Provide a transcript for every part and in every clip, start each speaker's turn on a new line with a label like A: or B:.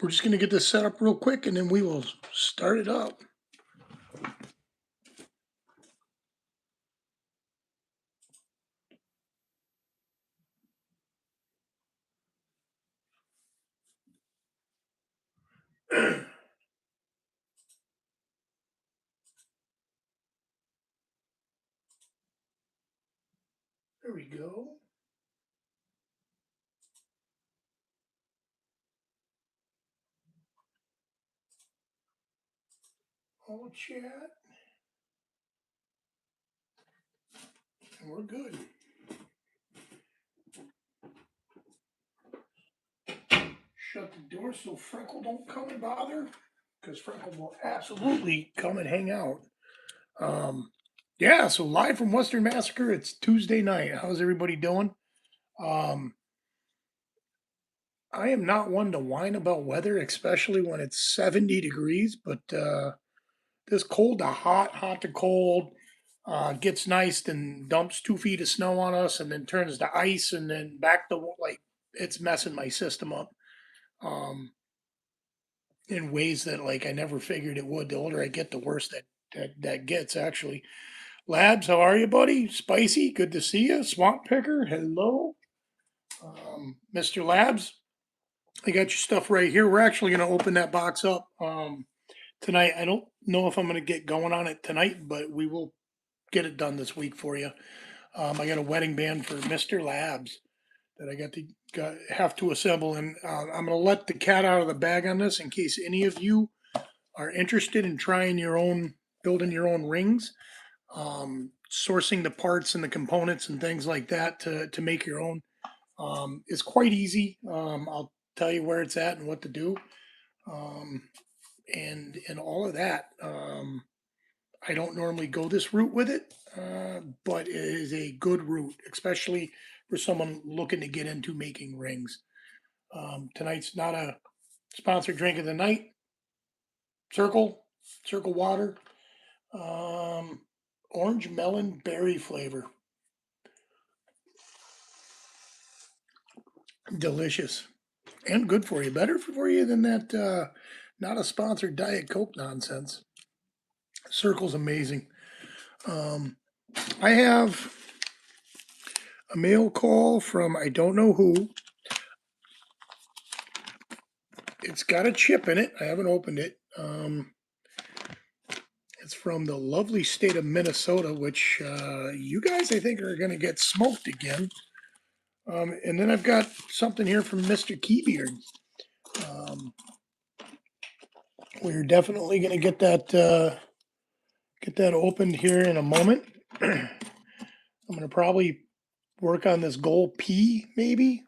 A: We're just going to get this set up real quick and then we will start it up. There we go. All chat. And we're good. Shut the door so Freckle don't come and bother. Because Freckle will absolutely come and hang out. Yeah, so live from Western Massacre, it's Tuesday night. How's everybody doing? Um, I am not one to whine about weather, especially when it's 70 degrees, but this cold to hot, hot to cold, gets nice, then dumps 2 feet of snow on us, and then turns to ice, and then back to like it's messing my system up um, in ways that like I never figured it would. The older I get, the worse that gets. Actually, Labs, how are you, buddy? Spicy, good to see you. Swamp Picker, hello, Mr. Labs. I got your stuff right here. We're actually going to open that box up tonight. I don't know if I'm going to get going on it tonight, but we will get it done this week for you. I got a wedding band for Mr. Labs that I have to assemble, and I'm going to let the cat out of the bag on this in case any of you are interested in trying your own, building your own rings, sourcing the parts and the components and things like that to make your own. It's quite easy. I'll tell you where it's at and what to do, um, and all of that. I don't normally go this route with it, but it is a good route, especially for someone looking to get into making rings. Tonight's not a sponsored drink of the night. Circle, Circle Water, um, orange melon berry flavor, delicious and good for you. Better for you than that. Not a sponsored Diet Coke nonsense. Circle's amazing. Um, I have a mail call from I don't know who. It's got a chip in it. I haven't opened it. It's from the lovely state of Minnesota, which you guys, I think, are going to get smoked again. And then I've got something here from Mr. Keybeard. We're definitely going to get that opened here in a moment. I'm going to probably work on this goal P maybe.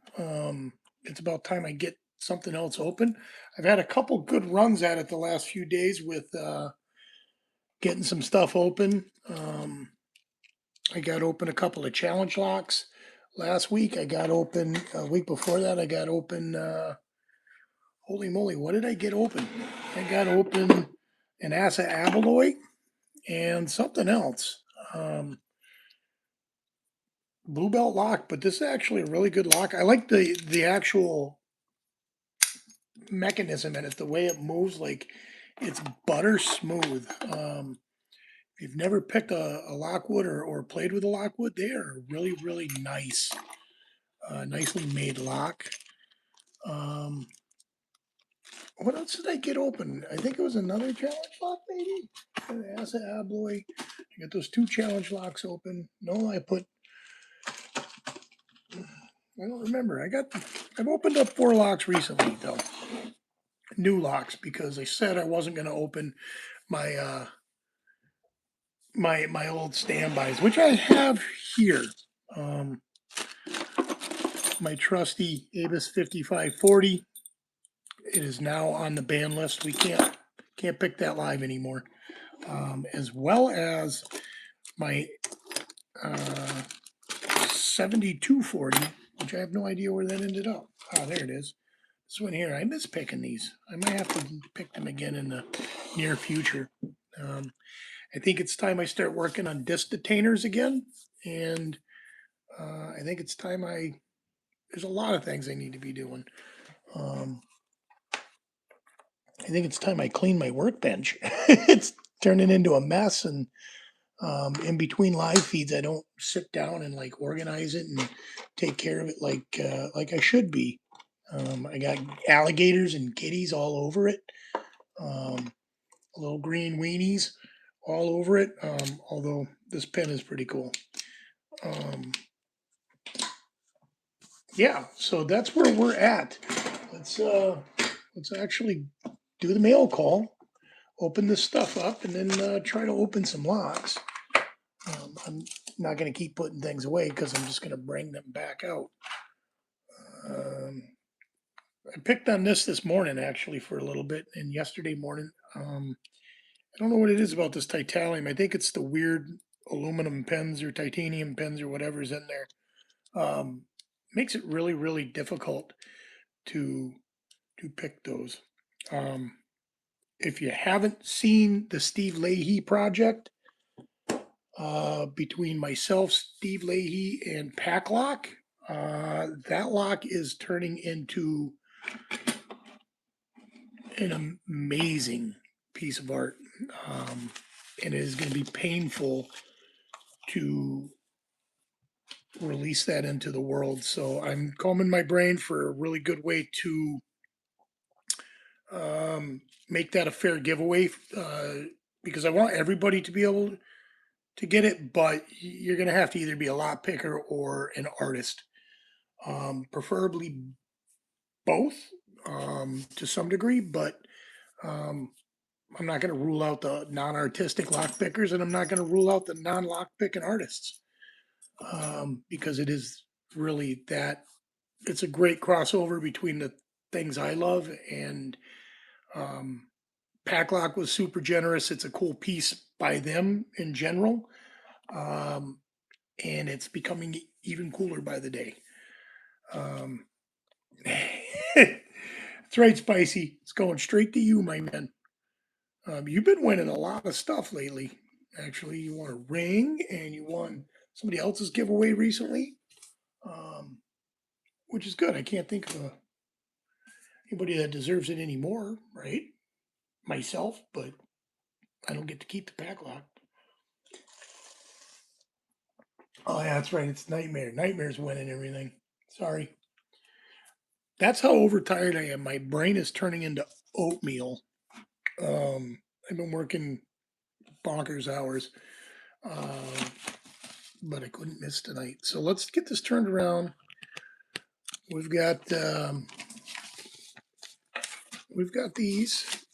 A: It's about time I get something else open. I've had a couple good runs at it the last few days with getting some stuff open. I got open a couple of challenge locks last week. I got open a week before that. I got open. Holy moly! What did I get open? I got open an Asa Abaloy and something else. Blue belt lock, but this is actually a really good lock. I like the actual mechanism in it, the way it moves. Like it's butter smooth. If you've never picked a Lockwood or played with a Lockwood, they are really, really nice, nicely made lock. Um, what else did I get open? I think it was another challenge lock, maybe. Asa Abloy. I got those two challenge locks open. No, I don't remember. I've opened up 4 locks recently though, new locks, because I said I wasn't going to open my my old standbys, which I have here. Um, my trusty Abus 5540. It is now on the ban list. We can't pick that live anymore. As well as my 7240, which I have no idea where that ended up. Oh, there it is. This one here. I miss picking these. I might have to pick them again in the near future. Um, I think it's time I start working on disc detainers again, and I think it's time there's a lot of things I need to be doing. Um, I think it's time I clean my workbench. It's turning into a mess, and in between live feeds, I don't sit down and like organize it and take care of it like I should be. I got alligators and kitties all over it. Um, Little green weenies all over it. Although this pen is pretty cool. Um, yeah, so that's where we're at. Let's actually do the mail call, open this stuff up, and then try to open some locks. I'm not going to keep putting things away because I'm just going to bring them back out. Um, I picked on this morning actually for a little bit, and yesterday morning. I don't know what it is about this titanium. I think it's the weird aluminum pens or titanium pens or whatever's in there. Makes it really, really difficult to pick those. Um, if you haven't seen the Steve Leahy project, between myself, Steve Leahy, and Packlock, that lock is turning into an amazing piece of art. Um, and it is going to be painful to release that into the world. So I'm combing my brain for a really good way to make that a fair giveaway, because I want everybody to be able to get it, but you're going to have to either be a lot picker or an artist, preferably both, to some degree, but um, I'm not going to rule out the non-artistic lock pickers, and I'm not going to rule out the non-lock picking artists, because it is really that it's a great crossover between the things I love, and um, Packlock was super generous. It's a cool piece by them in general, um, and it's becoming even cooler by the day. Um, that's right, Spicy. It's going straight to you, my man. You've been winning a lot of stuff lately. Actually, you won a ring and you won somebody else's giveaway recently, um, which is good. I can't think of anybody that deserves it anymore, right? Myself, but I don't get to keep the pack lock. Oh, yeah, that's right. It's Nightmare. Nightmare's winning everything. Sorry. That's how overtired I am. My brain is turning into oatmeal. I've been working bonkers hours, uh, but I couldn't miss tonight. So let's get this turned around. We've got these.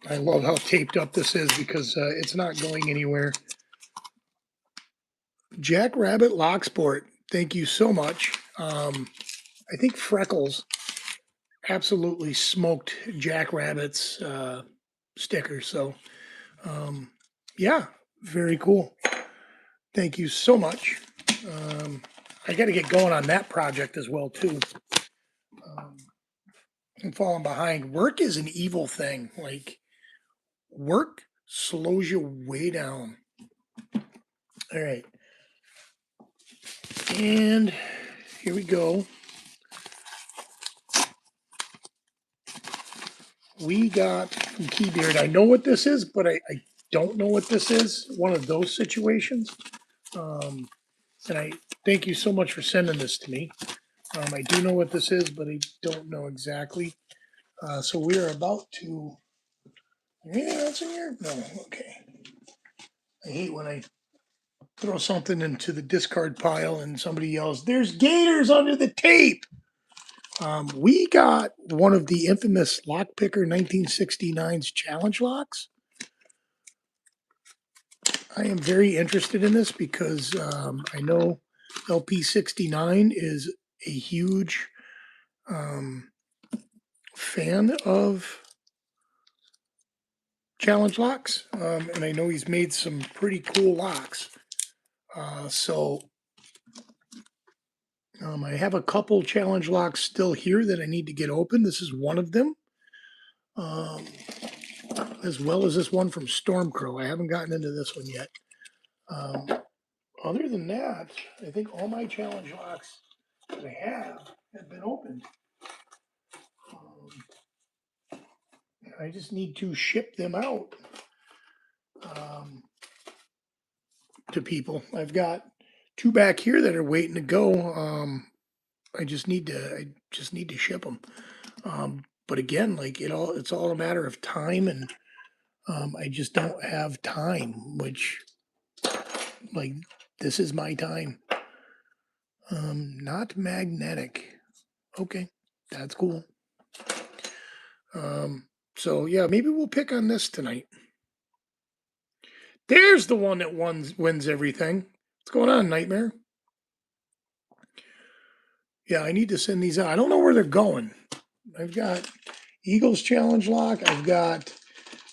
A: I love how taped up this is because it's not going anywhere. Jackrabbit Locksport, thank you so much. I think Freckles absolutely smoked Jackrabbit's sticker. So, um, yeah, very cool. Thank you so much. Um, I got to get going on that project as well too. Um, I'm falling behind. Work is an evil thing. Like work slows you way down. All right, and here we go. We got from Keybeard. I know what this is, but I don't know what this is. One of those situations. Um, and I thank you so much for sending this to me. I do know what this is, but I don't know exactly. So we are about to. Anything else in here? No. Okay. I hate when I throw something into the discard pile and somebody yells, "There's gators under the tape." We got one of the infamous Lockpicker 1969's challenge locks. I am very interested in this because I know LP69 is a huge fan of challenge locks, and I know he's made some pretty cool locks. So I have a couple challenge locks still here that I need to get open. This is one of them, um, as well as this one from Stormcrow. I haven't gotten into this one yet. Um, Other than that, I think all my challenge locks. that I have been opened. I just need to ship them out to people. I've got 2 back here that are waiting to go. I just need to ship them. But again, like it's all a matter of time, and I just don't have time. Which, like, this is my time. Not magnetic. Okay, that's cool. So yeah, maybe we'll pick on this tonight. There's the one that wins everything. What's going on, Nightmare? Yeah, I need to send these out. I don't know where they're going. I've got Eagles Challenge Lock. I've got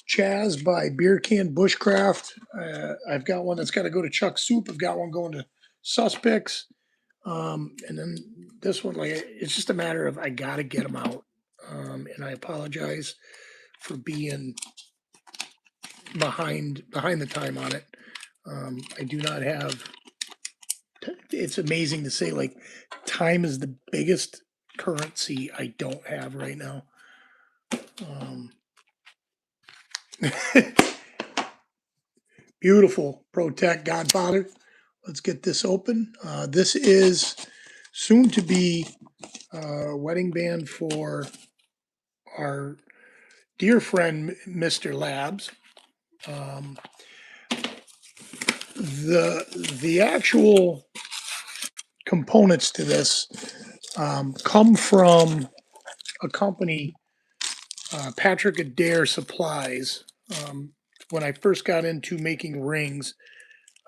A: Chaz by Beer Can Bushcraft. I've got one that's got to go to Chuck Soup. I've got one going to Suspects. And then this one, like, it's just a matter of I got to get them out. And I apologize for being behind the time on it. I do not have. It's amazing to say, like, time is the biggest currency I don't have right now. Beautiful Protect Godfather. Let's get this open. This is soon to be wedding band for our dear friend Mr. Labs. The actual components to this come from a company, Patrick Adair Supplies. When I first got into making rings,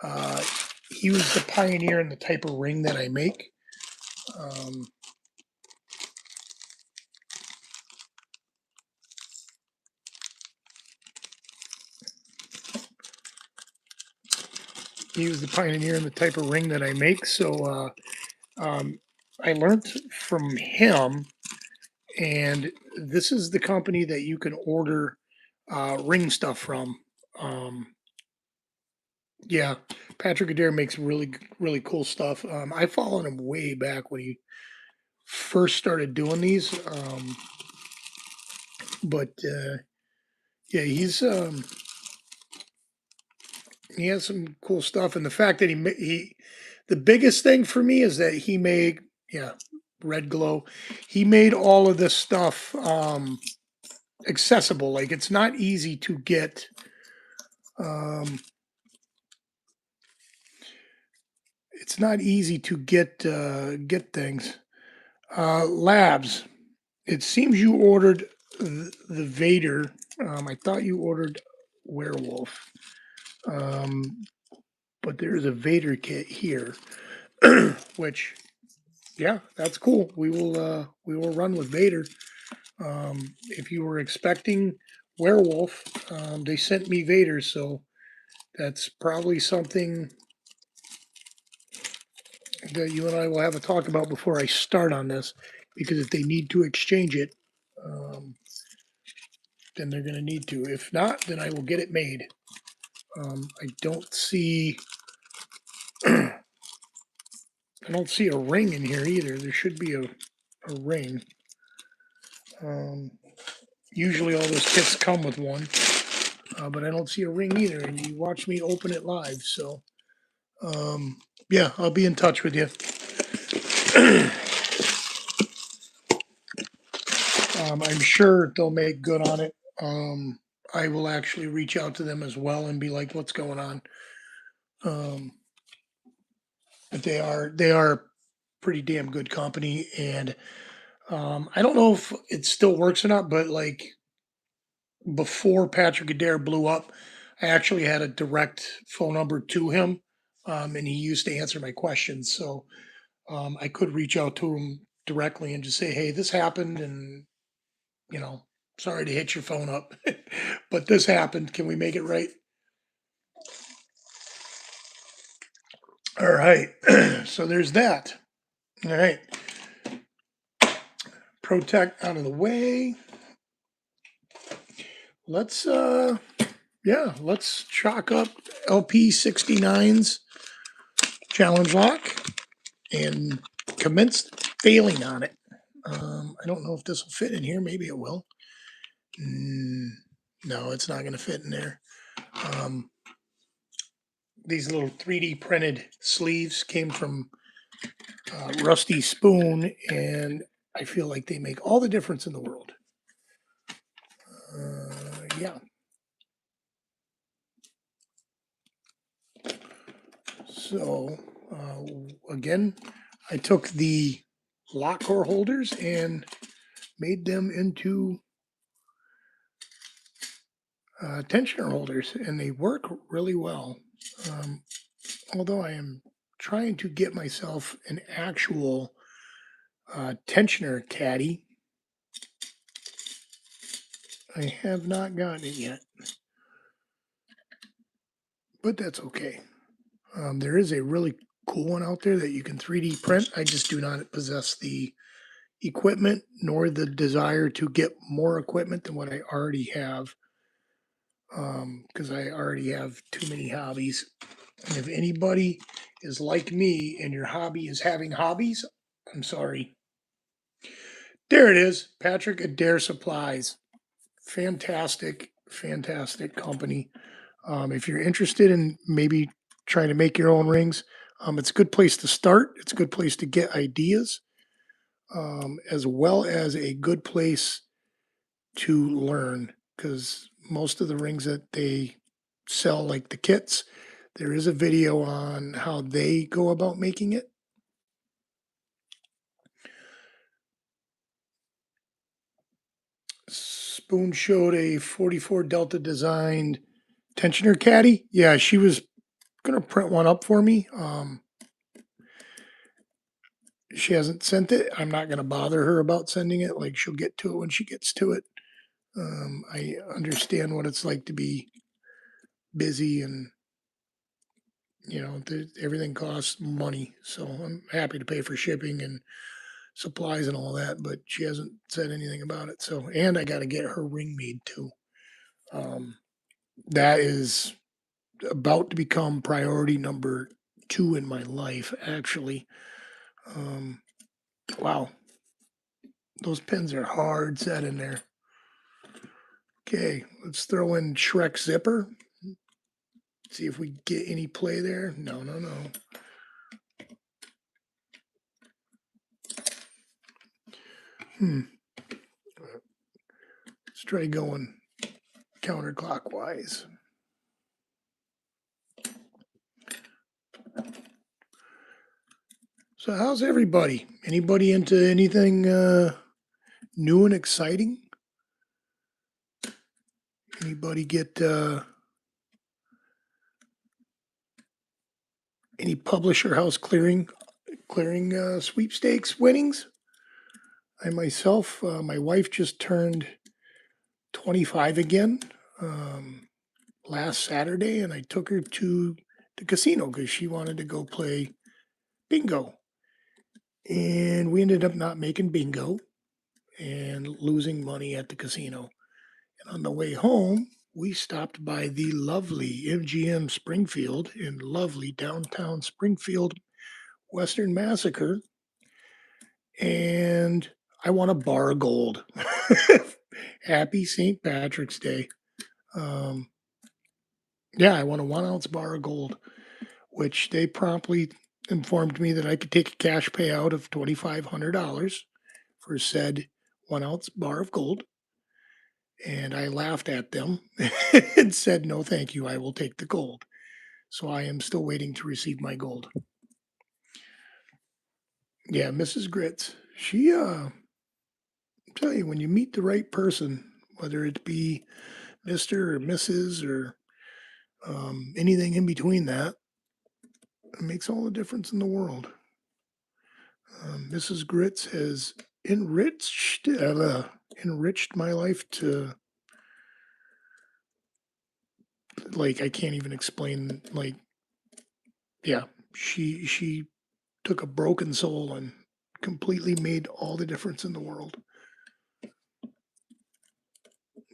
A: uh, he was the pioneer in the type of ring that I make. He was the pioneer in the type of ring that I make. So I learned from him, and this is the company that you can order ring stuff from. Um, yeah, Patrick Adair makes really cool stuff. I followed him way back when he first started doing these. But yeah, he has some cool stuff, and the fact that the biggest thing for me is that he made, yeah, Red Glow. He made all of this stuff accessible. Like, it's not easy to get. It's not easy to get things. Labs. It seems you ordered the Vader. I thought you ordered Werewolf. But there's a Vader kit here, which, yeah, that's cool. We will run with Vader. If you were expecting Werewolf, they sent me Vader, so that's probably something that you and I will have a talk about before I start on this, because if they need to exchange it, then they're going to need to. If not, then I will get it made. I don't see I don't see a ring in here either. There should be a ring. Usually all those kits come with one, but I don't see a ring either. And you watch me open it live, so yeah, I'll be in touch with you. I'm sure they'll make good on it. I will actually reach out to them as well and be like, "What's going on?" But they are pretty damn good company, and I don't know if it still works or not, but like before Patrick Adair blew up, I actually had a direct phone number to him, and he used to answer my questions. So I could reach out to him directly and just say, "Hey, this happened, and you know, sorry to hit your phone up, but this happened. Can we make it right?" All right. So there's that. All right. Protect out of the way. Let's let's chalk up LP 69's challenge lock and commence failing on it. I don't know if this will fit in here. Maybe it will. Mm, no, it's not going to fit in there. Um, these little 3D printed sleeves came from Rusty Spoon, and I feel like they make all the difference in the world. Yeah. So, again, I took the lock core holders and made them into tensioner holders, and they work really well. Um, although I am trying to get myself an actual tensioner caddy, I have not gotten it yet, but that's okay. There is a really cool one out there that you can 3D print. I just do not possess the equipment nor the desire to get more equipment than what I already have, because I already have too many hobbies. And if anybody is like me and your hobby is having hobbies, I'm sorry. There it is, Patrick Adair Supplies. Fantastic, fantastic company. If you're interested in maybe trying to make your own rings, it's a good place to start. It's a good place to get ideas, as well as a good place to learn because most of the rings that they sell, like the kits, there is a video on how they go about making it. Spoon showed a 44 Delta designed tensioner caddy. Yeah, she was gonna print one up for me. She hasn't sent it. I'm not gonna bother her about sending it. Like she'll get to it when she gets to it. I understand what it's like to be busy and everything costs money. So I'm happy to pay for shipping and supplies and all that, but she hasn't said anything about it. So, and I got to get her ring made too. Um, that is about to become priority number two in my life, actually. Um, wow, those pins are hard set in there. Okay, let's throw in Shrek Zipper. See if we get any play there. No, no, no. Let's try going counterclockwise. So how's everybody? Anybody into anything new and exciting? Anybody get any publisher house clearing sweepstakes winnings? I myself, my wife just turned 25 again last Saturday, and I took her to the casino because she wanted to go play bingo. And we ended up not making bingo and losing money at the casino. And on the way home, we stopped by the lovely MGM Springfield in lovely downtown Springfield, Western Massacre, and I won a bar of gold. Happy St. Patrick's Day. Um, yeah, I won a 1 ounce bar of gold, which they promptly informed me that I could take a cash payout of $2,500 for said 1 ounce bar of gold. And I laughed at them and said, no, thank you. I will take the gold. So I am still waiting to receive my gold. Yeah, Mrs. Grits. She, tell you, when you meet the right person, whether it be Mr. or Mrs. or anything in between that, it makes all the difference in the world. Mrs. Grits has enriched my life to, like, I can't even explain. Like, yeah, she took a broken soul and completely made all the difference in the world.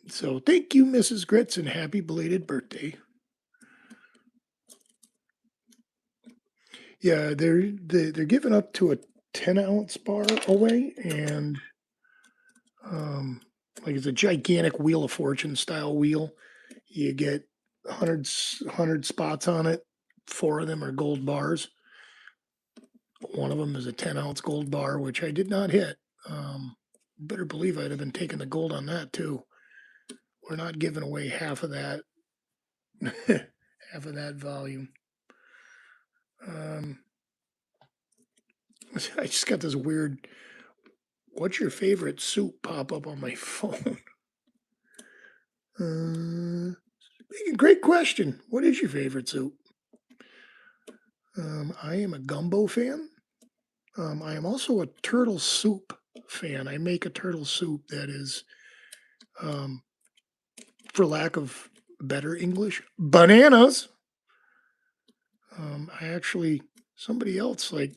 A: So thank you, Mrs. Grits, and happy belated birthday. Yeah, they're giving up to a 10-ounce bar away, and like it's a gigantic Wheel of Fortune style wheel. You get 100 spots on it. 4 of them are gold bars. One of them is a 10-ounce gold bar, which I did not hit. Better believe I'd have been taking the gold on that too. We're not giving away half of that, half of that volume. I just got this weird, what's your favorite soup pop up on my phone? Great question. What is your favorite soup? I am a gumbo fan. I am also a turtle soup fan. I make a turtle soup that is, um, for lack of better English, bananas. I actually, somebody else like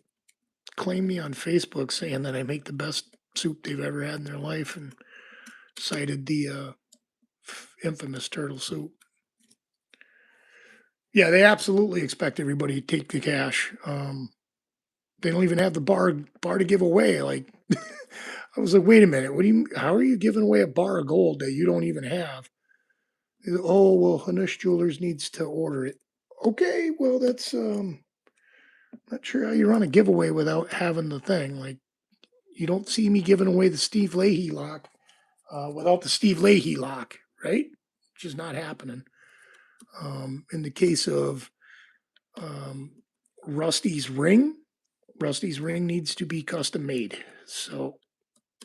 A: claimed me on Facebook saying that I make the best soup they've ever had in their life and cited the infamous turtle soup. Yeah, they absolutely expect everybody to take the cash. They don't even have the bar to give away. Like, I was like, wait a minute, what do you? How are you giving away a bar of gold that you don't even have? Oh well, Hanush Jewelers needs to order it. Okay, well that's not sure how you run a giveaway without having the thing. Like, you don't see me giving away the Steve Leahy lock without the Steve Leahy lock, right? Which is not happening. In the case of um, Rusty's ring, Rusty's ring needs to be custom made. So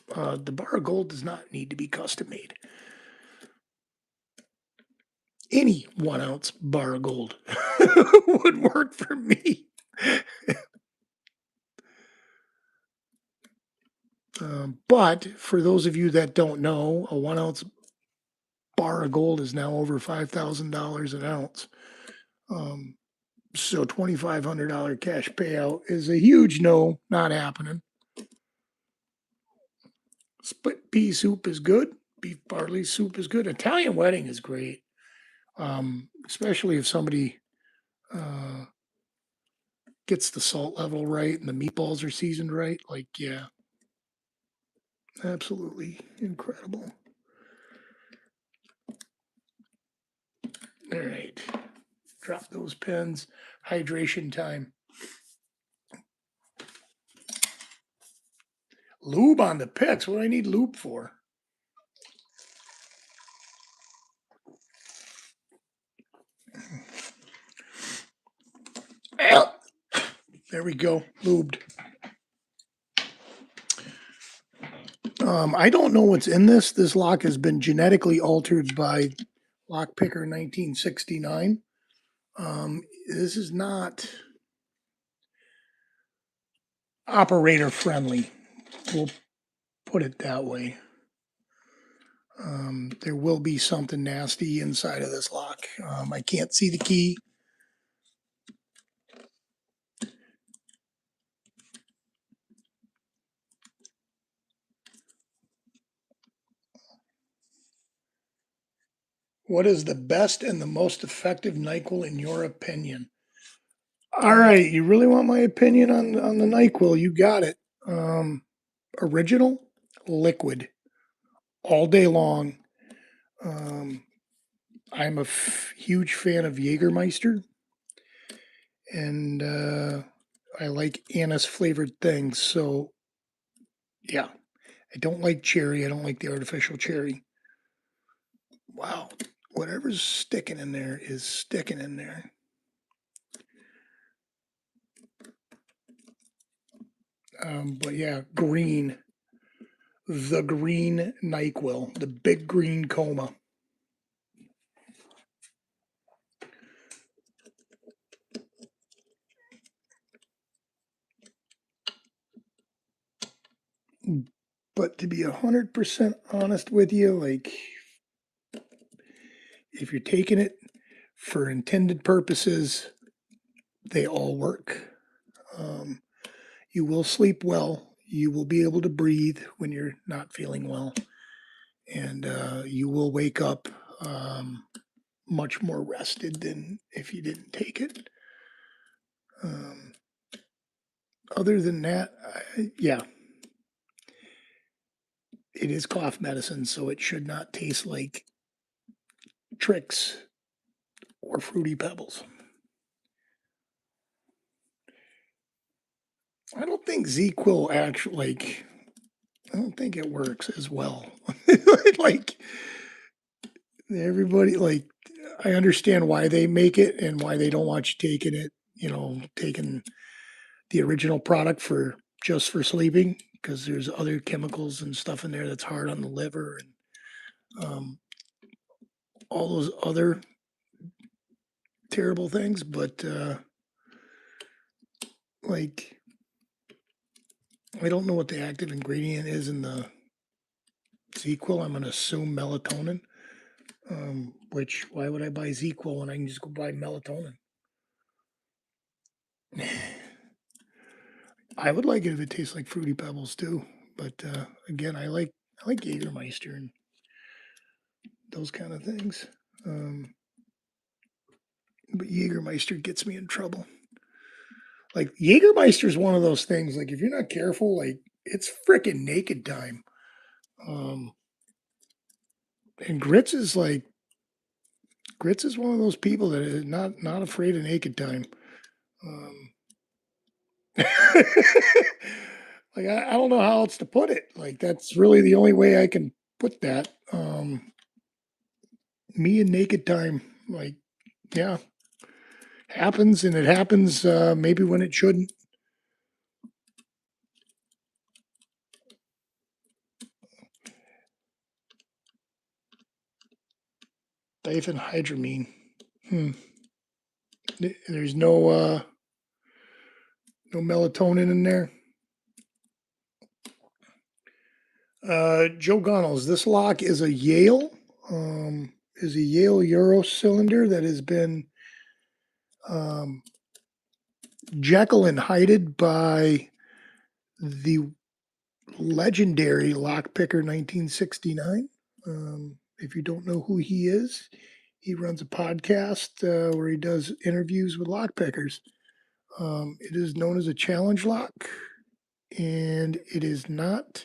A: the bar of gold does not need to be custom made. Any 1 ounce bar of gold would work for me. But for those of you that don't know, a 1 ounce bar of gold is now over $5,000 an ounce. So $2,500 cash payout is a huge no, not happening. Split pea soup is good. Beef barley soup is good. Italian wedding is great, especially if somebody uh, gets the salt level right and the meatballs are seasoned right. Like, yeah, absolutely incredible. All right, drop those pins. Hydration time. Lube on the picks. What do I need lube for? There we go, lubed. I don't know what's in this. This lock has been genetically altered by Lockpicker 1969. This is not operator friendly. We'll put it that way. There will be something nasty inside of this lock. I can't see the key. What is the best and the most effective NyQuil in your opinion? All right, you really want my opinion on the NyQuil? You got it. Original, liquid, all day long. I'm a huge fan of Jägermeister, and I like anise flavored things. So, yeah, I don't like cherry. I don't like the artificial cherry. Wow, whatever's sticking in there is sticking in there. But yeah, green, the green NyQuil, the big green coma. But to be 100% honest with you, like, if you're taking it for intended purposes, they all work. Um, you will sleep well. You will be able to breathe when you're not feeling well. And you will wake up much more rested than if you didn't take it. Um, other than that, yeah, it is cough medicine, so it should not taste like Tricks or Fruity Pebbles. I don't think ZQL actually, like, I don't think it works as well. Like, everybody, like, I understand why they make it and why they don't want you taking it, taking the original product for just for sleeping, because there's other chemicals and stuff in there that's hard on the liver and all those other terrible things. But like, I don't know what the active ingredient is in the ZQL. I'm going to assume melatonin. Which why would I buy ZQL when I can just go buy melatonin? I would like it if it tastes like Fruity Pebbles too, but again, I like Jägermeister and those kind of things. Um, but Jägermeister gets me in trouble. Like Jägermeister is one of those things. Like if you're not careful, like it's freaking naked time. Um, and Grits is one of those people that is not afraid of naked time. Um, like I don't know how else to put it. Like that's really the only way I can put that. Me and naked time, like yeah, happens and it happens maybe when it shouldn't. Diphenhydramine. Hmm. There's no melatonin in there. Joe Gunnels, this lock is a Yale Euro cylinder that has been um, Jekyll and Hyde by the legendary lockpicker 1969. If you don't know who he is, he runs a podcast where he does interviews with lockpickers. It is known as a challenge lock, and it is not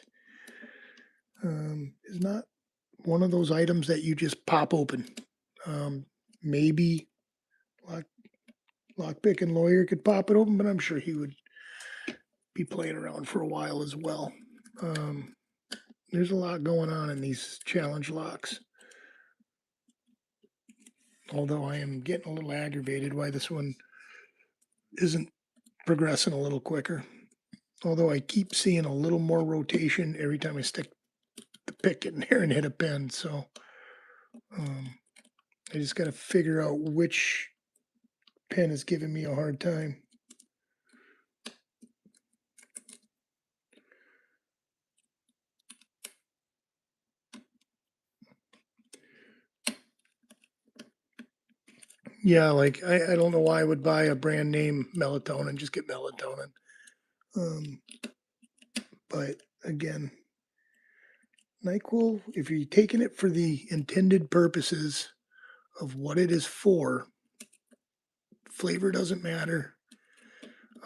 A: one of those items that you just pop open. Um, maybe lock, lockpick and lawyer could pop it open, but I'm sure he would be playing around for a while as well. Um, there's a lot going on in these challenge locks. Although I am getting a little aggravated why this one isn't progressing a little quicker. Although I keep seeing a little more rotation every time I stick the pick in there and hit a pin. So um, I just got to figure out which pin is giving me a hard time. Yeah, like I don't know why I would buy a brand name melatonin, just get melatonin. Um, but again, NyQuil, if you're taking it for the intended purposes of what it is for, flavor doesn't matter.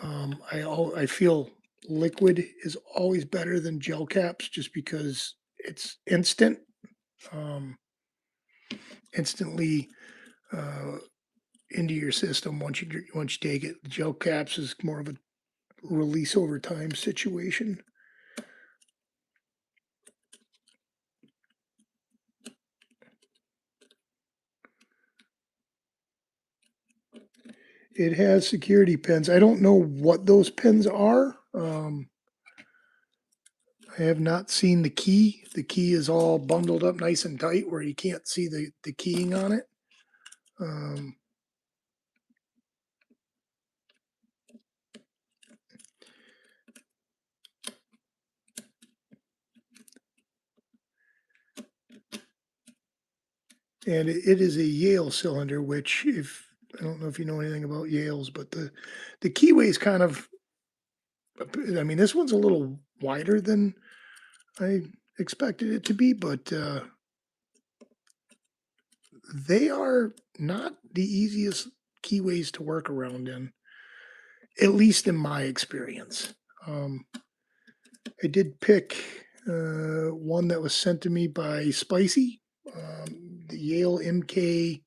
A: I feel liquid is always better than gel caps just because it's instant, um, instantly uh, into your system once you take it. Gel caps is more of a release over time situation. It has security pins. I don't know what those pins are. I have not seen the key. The key is all bundled up nice and tight where you can't see the keying on it. Um, and it is a Yale cylinder, which if I don't know if you know anything about Yales, but the keyway is kind of. I mean, this one's a little wider than I expected it to be, but they are not the easiest keyways to work around in. at least in my experience. Um, I did pick one that was sent to me by Spicy, the Yale MK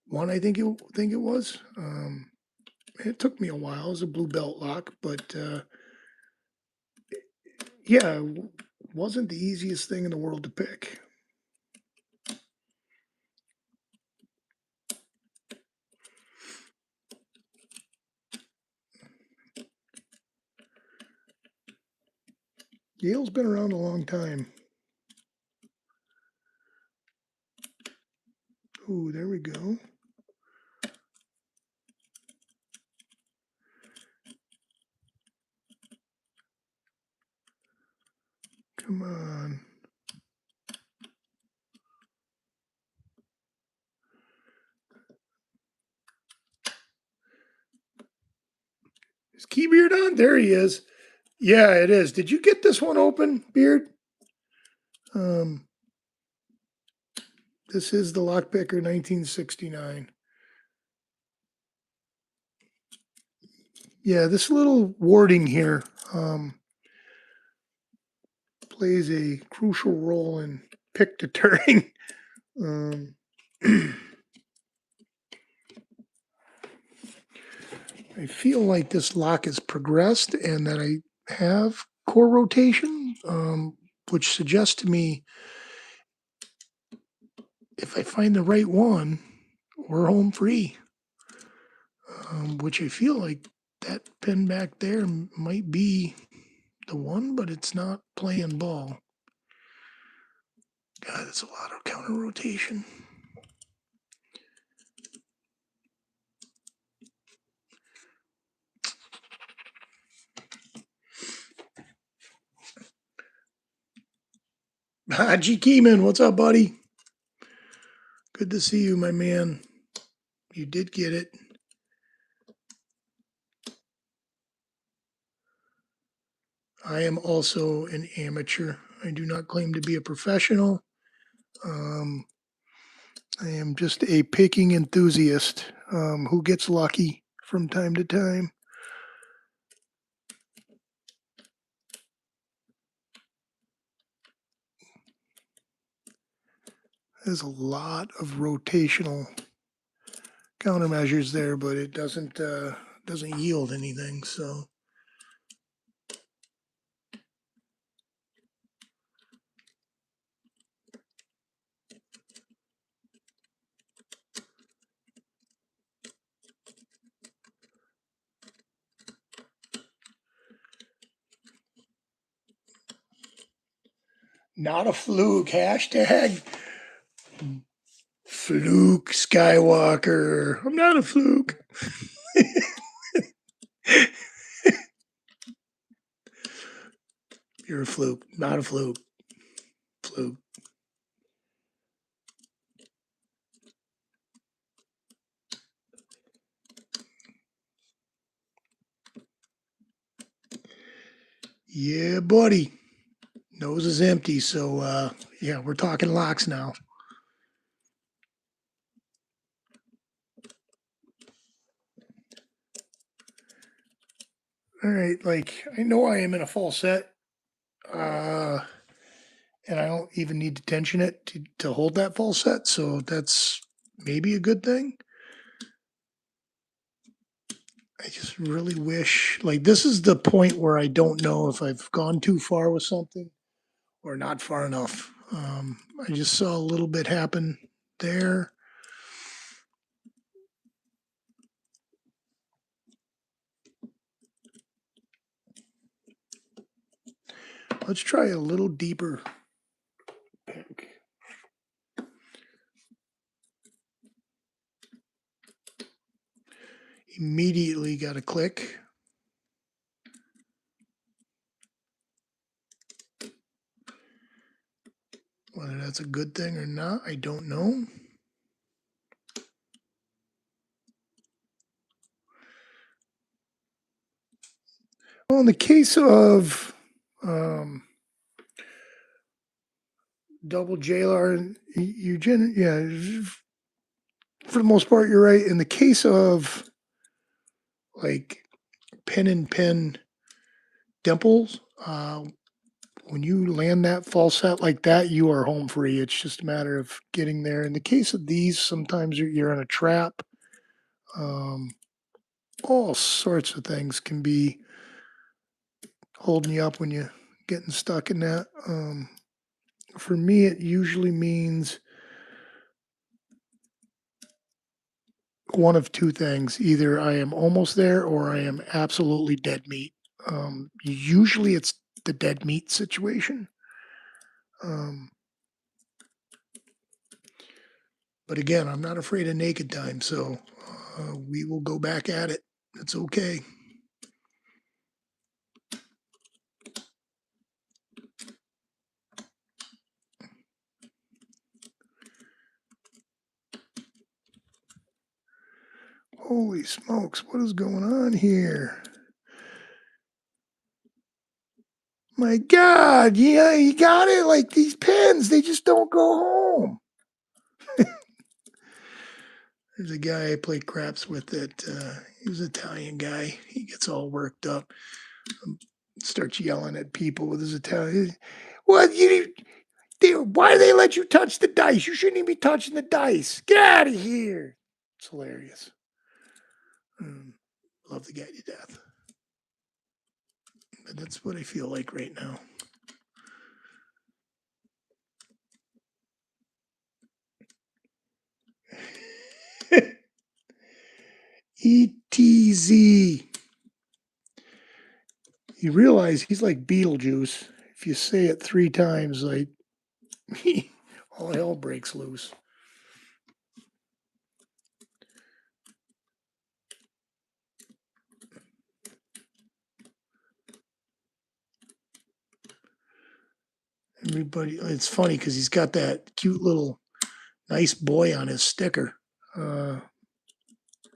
A: one. I think it was. It took me a while. It was a blue belt lock, but yeah, wasn't the easiest thing in the world to pick. Yale's been around a long time. Ooh, there we go. Come on. Is Keybeard on? There he is. Yeah, it is. Did you get this one open, Beard? Um, this is the Lockpicker 1969. Yeah, this little warding here plays a crucial role in pick deterring. Um, I feel like this lock has progressed and that I have core rotation, which suggests to me if I find the right one, we're home free. Which I feel like that pin back there might be the one, but it's not playing ball. God, that's a lot of counter rotation. Haji Keeman, what's up, buddy? Good to see you, my man. You did get it. I am also an amateur. I do not claim to be a professional. Um, I am just a picking enthusiast who gets lucky from time to time. There's a lot of rotational countermeasures there, but it doesn't yield anything. So not a fluke. Hashtag fluke Skywalker. I'm not a fluke. You're a fluke, not a fluke. Fluke. Yeah, buddy. Nose is empty, so yeah, we're talking locks now. All right, like I know I am in a full set, uh, and I don't even need to tension it to hold that full set, so that's maybe a good thing. I just really wish, like, this is the point where I don't know if I've gone too far with something or not far enough. I just saw a little bit happen there. Let's try a little deeper pick. Immediately got a click. Whether that's a good thing or not, I don't know. Well, in the case of double JLR, yeah, for the most part, you're right. In the case of like pin and pin dimples. When you land that false set like that, you are home free. It's just a matter of getting there. In the case of these, sometimes you're in a trap. Um, all sorts of things can be holding you up when you're getting stuck in that. For me, it usually means one of two things. Either I am almost there or I am absolutely dead meat. Usually it's the dead meat situation. Um, but again, I'm not afraid of naked time, so we will go back at it. It's okay. Holy smokes, what is going on here? My God, yeah, you got it. Like these pins, they just don't go home. There's a guy I play craps with that he's an Italian guy. He gets all worked up, starts yelling at people with his Italian. What why do they let you touch the dice? You shouldn't even be touching the dice. Get out of here. It's hilarious. Love the guy to death. But that's what I feel like right now. ETZ. You realize he's like Beetlejuice. If you say it 3 times, like all hell breaks loose. Everybody, it's funny because he's got that cute little nice boy on his sticker,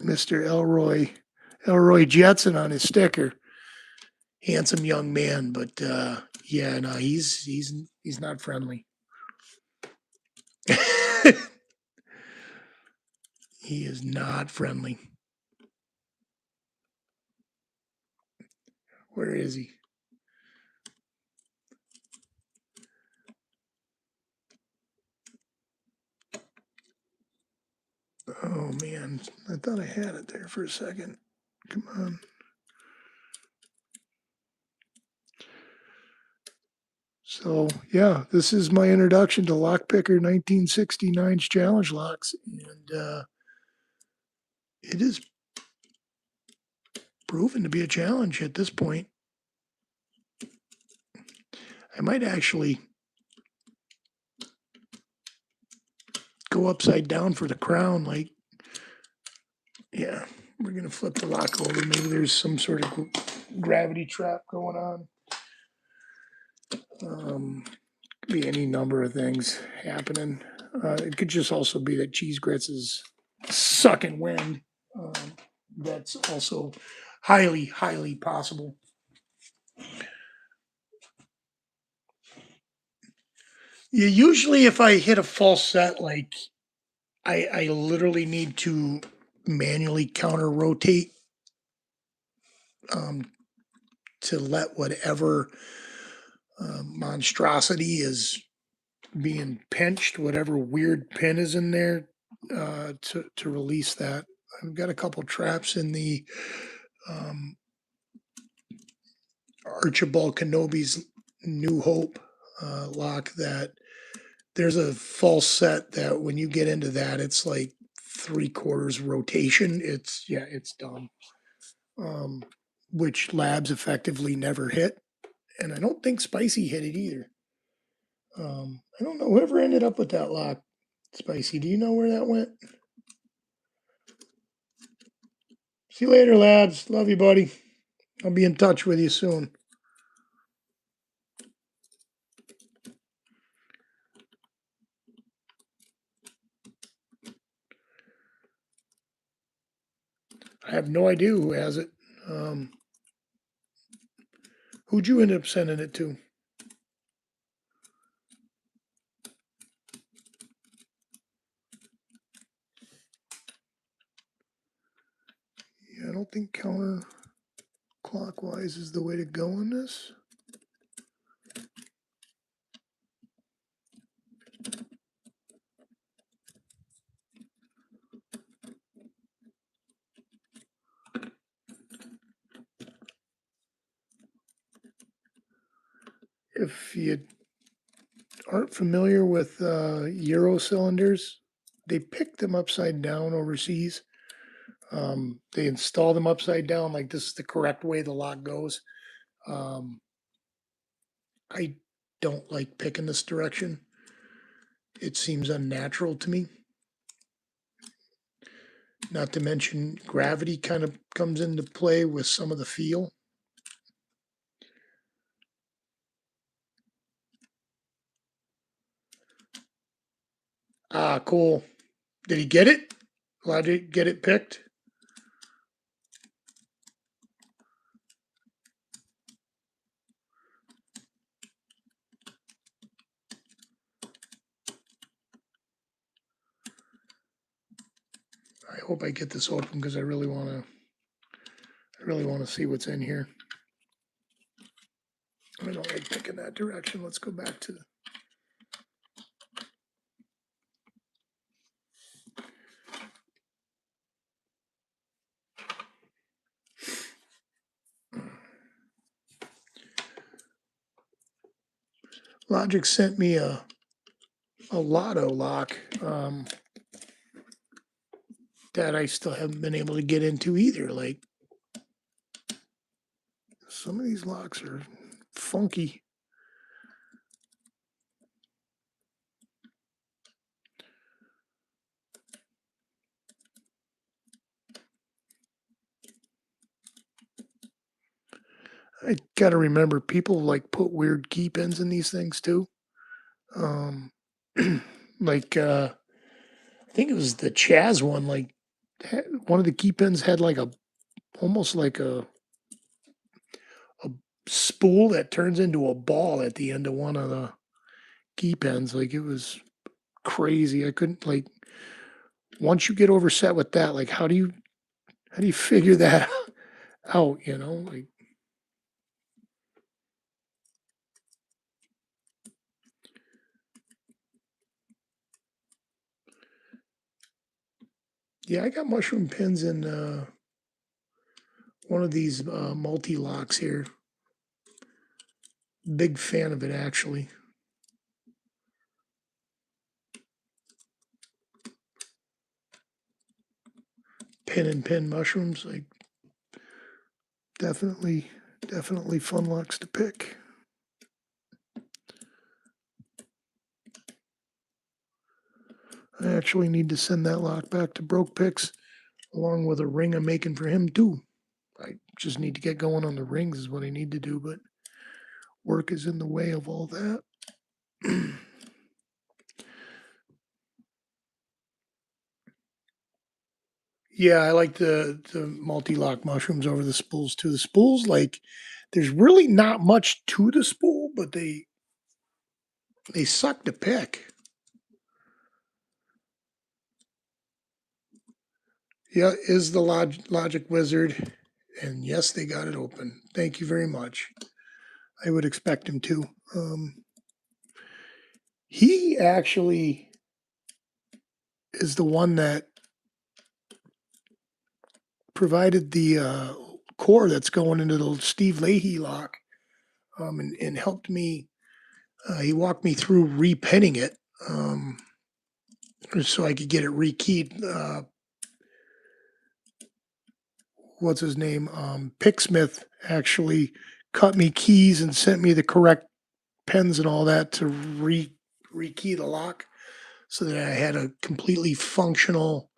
A: Mr. Elroy Jetson on his sticker. Handsome young man, but yeah, no, he's not friendly. He is not friendly. Where is he? Oh man, I thought I had it there for a second. Come on. So yeah, this is my introduction to Lockpicker 1969's Challenge Locks, and it is proven to be a challenge at this point. I might actually go upside down for the crown. Like, yeah, we're gonna flip the lock over. Maybe there's some sort of gravity trap going on. Could be any number of things happening. It could just also be that Cheese Grits is sucking wind. That's also highly, highly possible. Yeah, usually if I hit a false set, like I literally need to manually counter rotate um, to let whatever monstrosity is being pinched, whatever weird pin is in there, to release that. I've got a couple traps in the um, Archibald Kenobi's New Hope lock that there's a false set that when you get into that, it's like 3/4 rotation. It's dumb. Um, which labs effectively never hit, and I don't think Spicy hit it either. I don't know whoever ended up with that lock. Spicy, do you know where that went? See you later, labs. Love you, buddy. I'll be in touch with you soon. I have no idea who has it. Um, who'd you end up sending it to? Yeah, I don't think counter Clockwise is the way to go on this. If you aren't familiar with Euro cylinders, they pick them upside down overseas. They install them upside down, like this is the correct way the lock goes. Um, I don't like picking this direction. It seems unnatural to me. Not to mention gravity kind of comes into play with some of the feel. Ah, cool. Did he get it? Allowed to get it picked? I hope I get this open because I really want to. I really want to see what's in here. I don't like picking that direction. Let's go back to. Logic sent me a lotto lock that I still haven't been able to get into either. Like some of these locks are funky. I got to remember people like put weird key pins in these things too. Um, like I think it was the Chaz one. Like one of the key pins had like a almost like a spool that turns into a ball at the end of one of the key pins. Like it was crazy. I couldn't like once you get overset with that. Like how do you figure that out? You know, like yeah, I got mushroom pins in one of these multi locks here. Big fan of it actually. Pin and pin mushrooms, like definitely, definitely fun locks to pick. I actually need to send that lock back to Broke Picks along with a ring I'm making for him too. I just need to get going on the rings is what I need to do, but work is in the way of all that. Yeah, I like the multi-lock mushrooms over the spools too. The spools, like, there's really not much to the spool, but they suck to pick. Yeah, is the logic wizard, and yes, they got it open. Thank you very much. I would expect him to. He actually is the one that provided the core that's going into the Steve Leahy lock, and helped me. He walked me through repinning it. So I could get it rekeyed. What's his name? Picksmith actually cut me keys and sent me the correct pens and all that to rekey the lock, so that I had a completely functional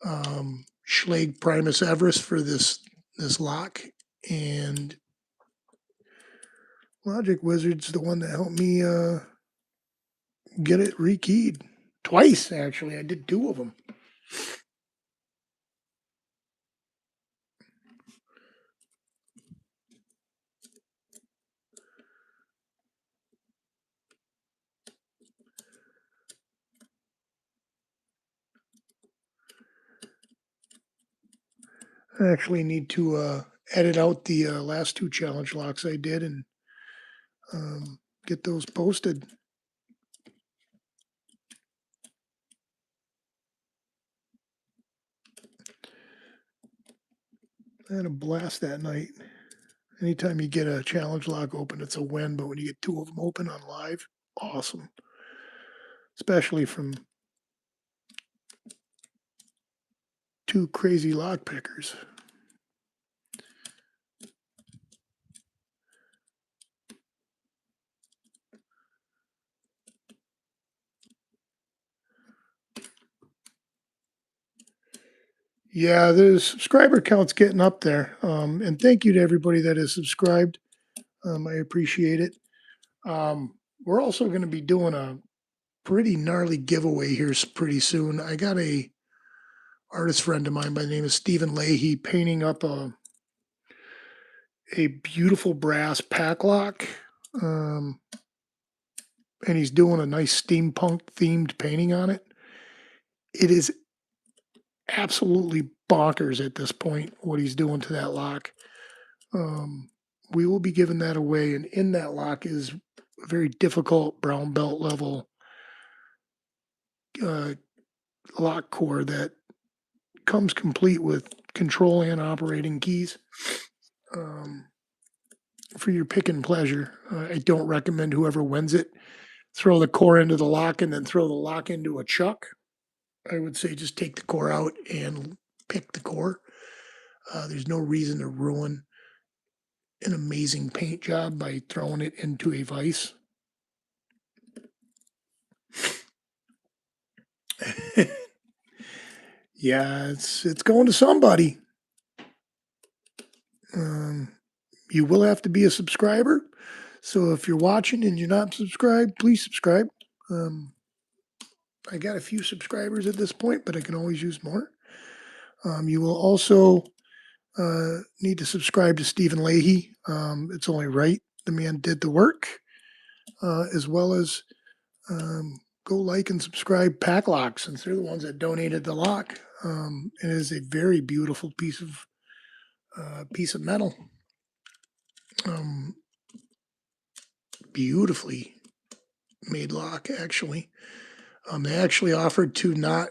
A: Schlage Primus Everest for this lock. And Logic Wizard's the one that helped me get it rekeyed twice. Actually, I did two of them. I actually need to edit out the last two challenge locks I did and get those posted. I had a blast that night. Anytime you get a challenge lock open, it's a win. But when you get two of them open on live, awesome. Especially from two crazy lock pickers. Yeah, the subscriber count's getting up there. And thank you to everybody that has subscribed. I appreciate it. We're also going to be doing a pretty gnarly giveaway here pretty soon. I got a artist friend of mine by the name of Stephen Leahy painting up a beautiful brass pack lock. Um, and he's doing a nice steampunk themed painting on it. It is absolutely bonkers at this point what he's doing to that lock. Um, we will be giving that away, and in that lock is a very difficult brown belt level uh, lock core that comes complete with control and operating keys um, for your pick and pleasure. I don't recommend whoever wins it throw the core into the lock and then throw the lock into a chuck. I would say just take the core out and pick the core. There's no reason to ruin an amazing paint job by throwing it into a vise. Yeah, it's going to somebody. Um, you will have to be a subscriber. So if you're watching and you're not subscribed, please subscribe. Um, I got a few subscribers at this point, but I can always use more. You will also need to subscribe to Stephen Leahy. It's only right. The man did the work, as well as go like and subscribe Packlock since they're the ones that donated the lock. It is a very beautiful piece of metal. Um, beautifully made lock, actually. They actually offered to not,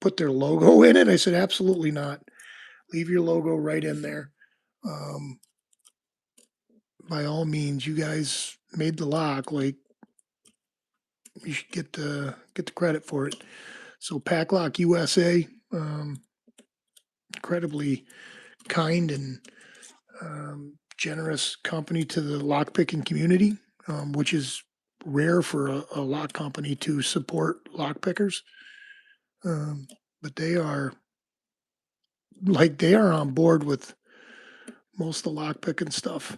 A: put their logo in it. I said, absolutely not. Leave your logo right in there. Um, by all means, you guys made the lock. Like you should get the credit for it. So Packlock USA, incredibly kind and generous company to the lock picking community, which is rare for a lock company to support lock pickers. But they are on board with most of the lock picking stuff.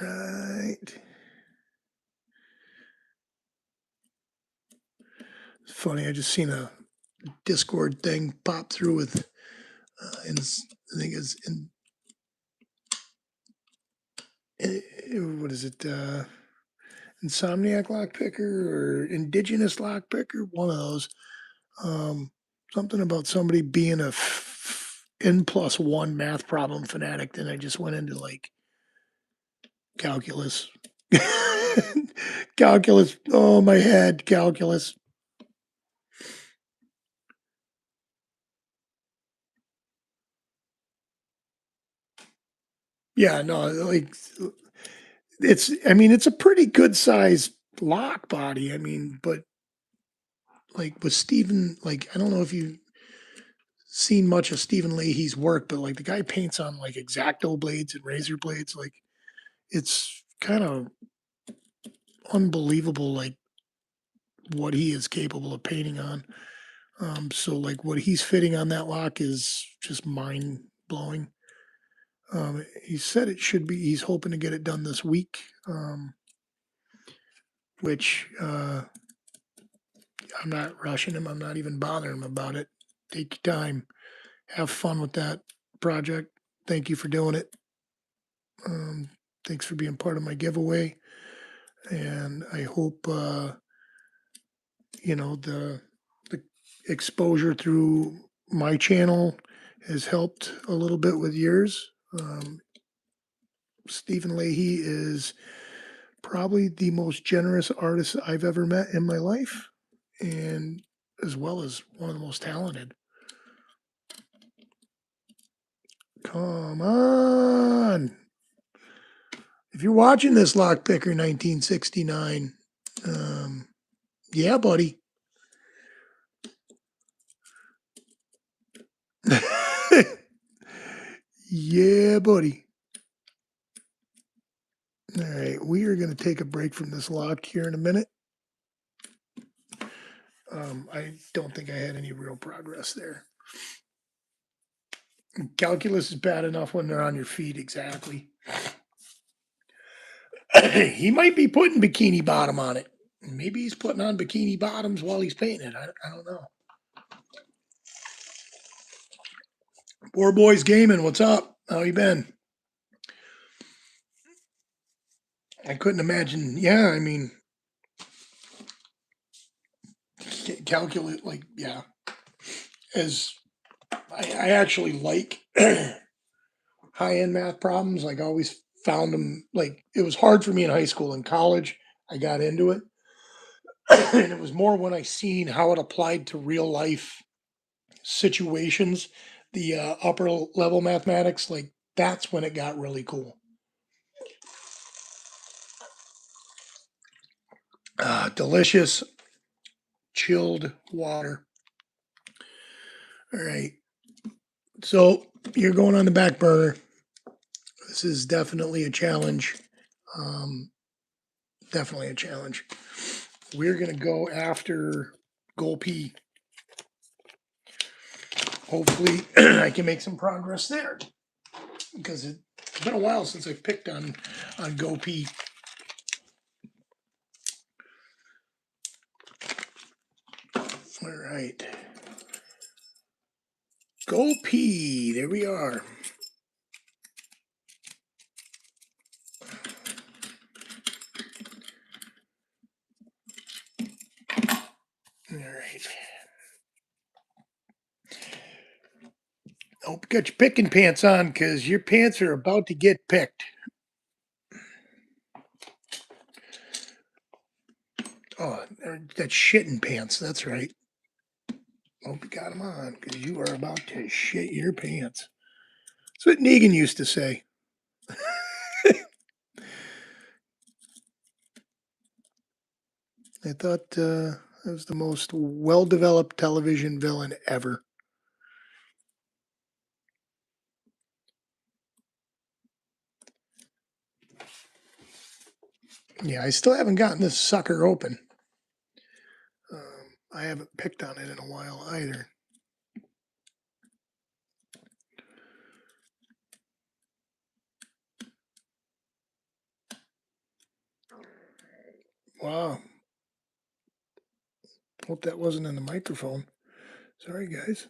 A: Right. It's funny. I just seen a Discord thing pop through with, I think it's what is it? Insomniac lockpicker or Indigenous lockpicker, one of those. Um, something about somebody being a N+1 math problem fanatic. Then I just went into like calculus. Calculus. Oh, my head. Calculus. Yeah, no, like I mean, it's a pretty good size lock body. I mean, but like with Stephen, like, I don't know if you've seen much of Stephen Leahy's work, but like the guy paints on like X-Acto blades and razor blades. Like it's kind of unbelievable, like what he is capable of painting on. So like what he's fitting on that lock is just mind blowing. He said it should be. He's hoping to get it done this week, which I'm not rushing him. I'm not even bothering him about it. Take your time. Have fun with that project. Thank you for doing it. Um, thanks for being part of my giveaway. and I hope the exposure through my channel has helped a little bit with yours. Stephen Leahy is probably the most generous artist I've ever met in my life, and as well as one of the most talented. Come on. If you're watching this, Lockpicker 1969, yeah, buddy. Yeah, buddy. All right, we are going to take a break from this lock here in a minute. I don't think I had any real progress there. Calculus is bad enough when they're on your feet, exactly. He might be putting bikini bottom on it. Maybe he's putting on bikini bottoms while he's painting it. I don't know. Poor boys gaming. What's up? How you been? I couldn't imagine. Yeah, I mean, calculate like yeah. As I actually like high end math problems. Like I always found them like it was hard for me in high school and college. I got into it, and it was more when I seen how it applied to real life situations, the upper level mathematics. Like that's when it got really cool. Delicious chilled water. All right, so you're going on the back burner. This is definitely a challenge. Um, definitely a challenge. We're gonna go after goal P. Hopefully, I can make some progress there because it's been a while since I've picked on Go P. All right, Go P. There we are. All right. Hope you got your picking pants on because your pants are about to get picked. Oh, that's shitting pants. That's right. Hope you got them on because you are about to shit your pants. That's what Negan used to say. I thought that was the most well developed television villain ever. Yeah, I still haven't gotten this sucker open. I haven't picked on it in a while either. Wow. Hope that wasn't in the microphone. Sorry, guys.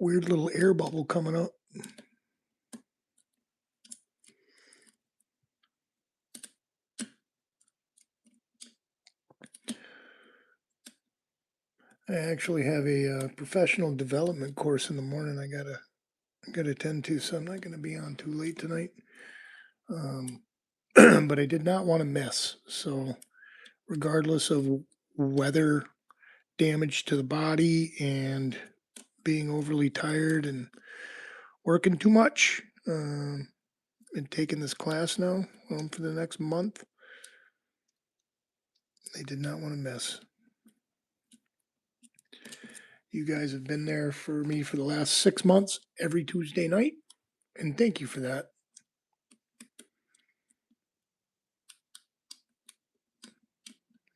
A: Weird little air bubble coming up. I actually have a professional development course in the morning. I gotta attend to, so I'm not gonna be on too late tonight. But I did not want to miss. So, regardless of weather damage to the body and being overly tired and working too much, and taking this class now for the next month, I did not want to miss. You guys have been there for me for the last 6 months, every Tuesday night, and thank you for that.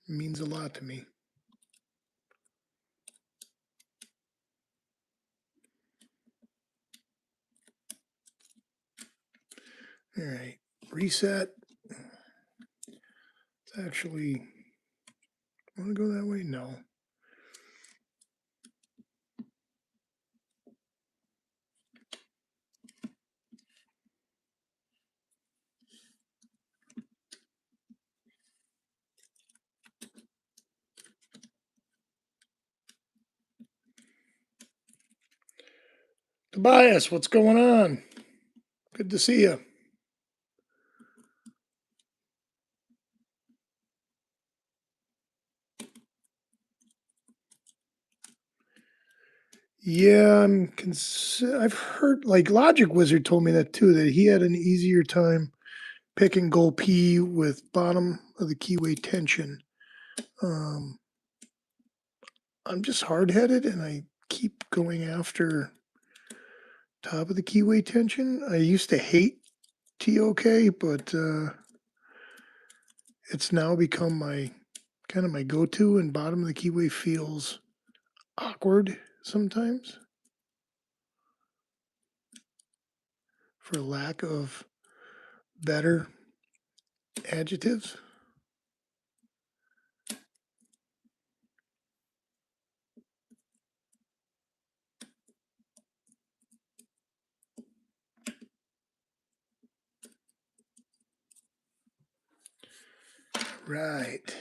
A: It means a lot to me. All right, reset. It's actually, want to go that way? No. Tobias, what's going on? Good to see you. Yeah, I've heard, like, Logic Wizard told me that too, that he had an easier time picking goal P with bottom of the keyway tension. Um, I'm just hard headed and I keep going after top of the keyway tension. I used to hate TOK, but it's now become my kind of my go to, and bottom of the keyway feels awkward sometimes for lack of better adjectives. Right.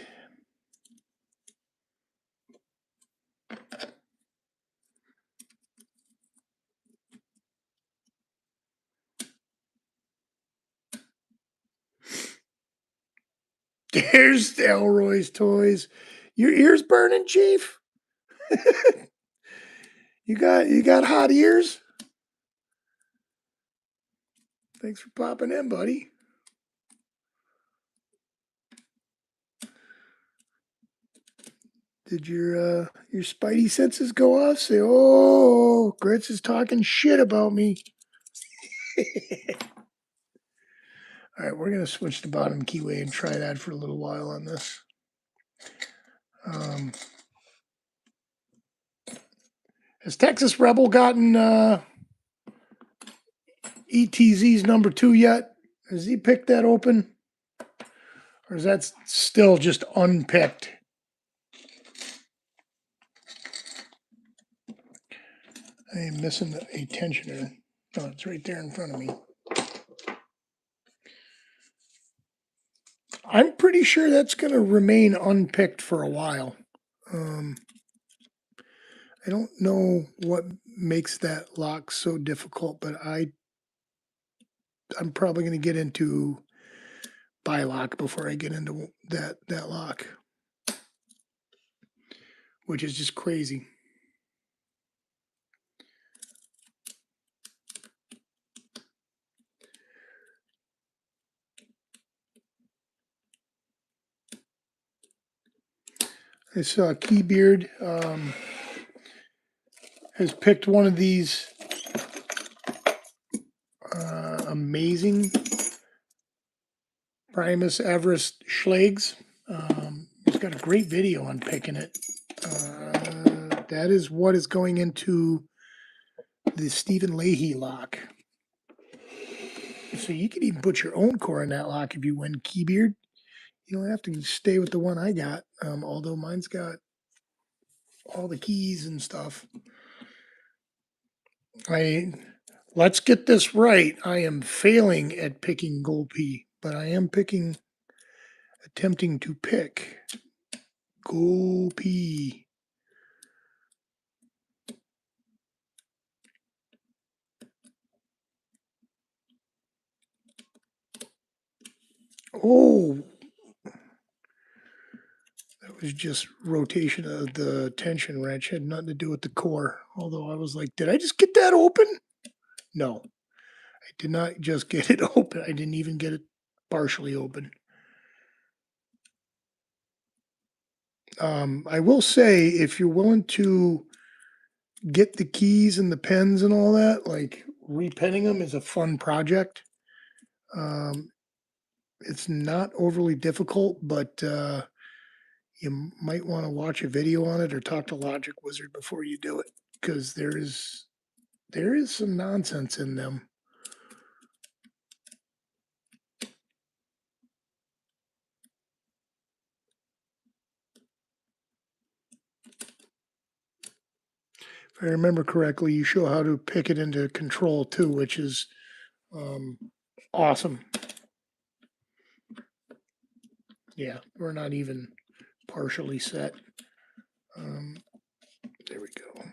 A: There's Elroy's toys. Your ears burning, Chief? You got hot ears? Thanks for popping in, buddy. Did your spidey senses go off? Say, oh, Grits is talking shit about me. All right, we're gonna switch to bottom keyway and try that for a little while on this. Has Texas Rebel gotten ETZ's number 2 yet? Has he picked that open? Or is that still just unpicked? I am missing a tensioner. Oh, it's right there in front of me. I'm pretty sure that's going to remain unpicked for a while. I don't know what makes that lock so difficult, but I'm probably going to get into bilock before I get into that lock, which is just crazy. I saw Keybeard has picked one of these amazing Primus Everest Schlags. He's got a great video on picking it. That is what is going into the Stephen Leahy lock. So you can even put your own core in that lock if you win Keybeard. You don't have to stay with the one I got, although mine's got all the keys and stuff. Let's get this right. I am failing at picking gold P, but I am attempting to pick gold P. Oh, that was just rotation of the tension wrench. Had nothing to do with the core. Although I was like, did I just get that open? No, I did not just get it open. I didn't even get it partially open. I will say, if you're willing to get the keys and the pens and all that, like repenning them is a fun project. It's not overly difficult, but you might want to watch a video on it or talk to Logic Wizard before you do it, because there is some nonsense in them. If I remember correctly, you show how to pick it into control too, which is awesome. Yeah, we're not even partially set. There we go.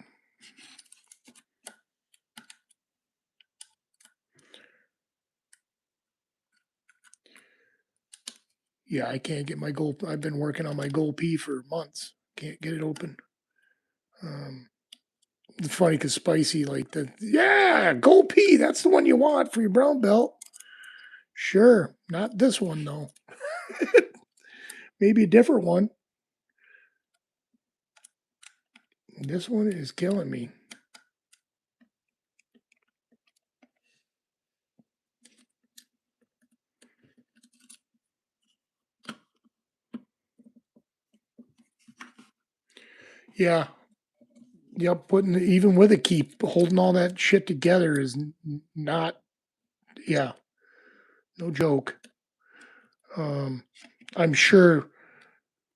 A: Yeah, I can't get my gold. I've been working on my gold P for months. Can't get it open. Um, it's funny because Spicy, like yeah, gold P, that's the one you want for your brown belt. Sure, not this one though. Maybe a different one. This one is killing me. Yeah, yep. Putting even with a key, holding all that shit together is not. Yeah, no joke. Um, I'm sure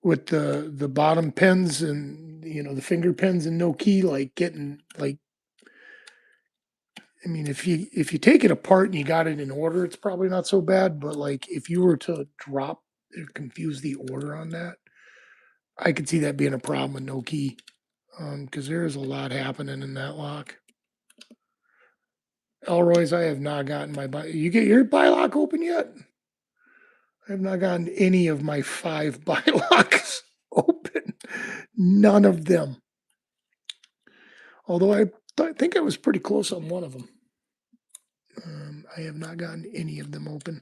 A: with the bottom pins and the finger pins and no key, like getting like I mean, if you take it apart and you got it in order, it's probably not so bad. But like if you were to drop or confuse the order on that, I could see that being a problem with no key. Because there's a lot happening in that lock. Elroy's, I have not gotten my You get your buy lock open yet? I have not gotten any of my 5 buy locks open. None of them. Although I think I was pretty close on one of them. I have not gotten any of them open.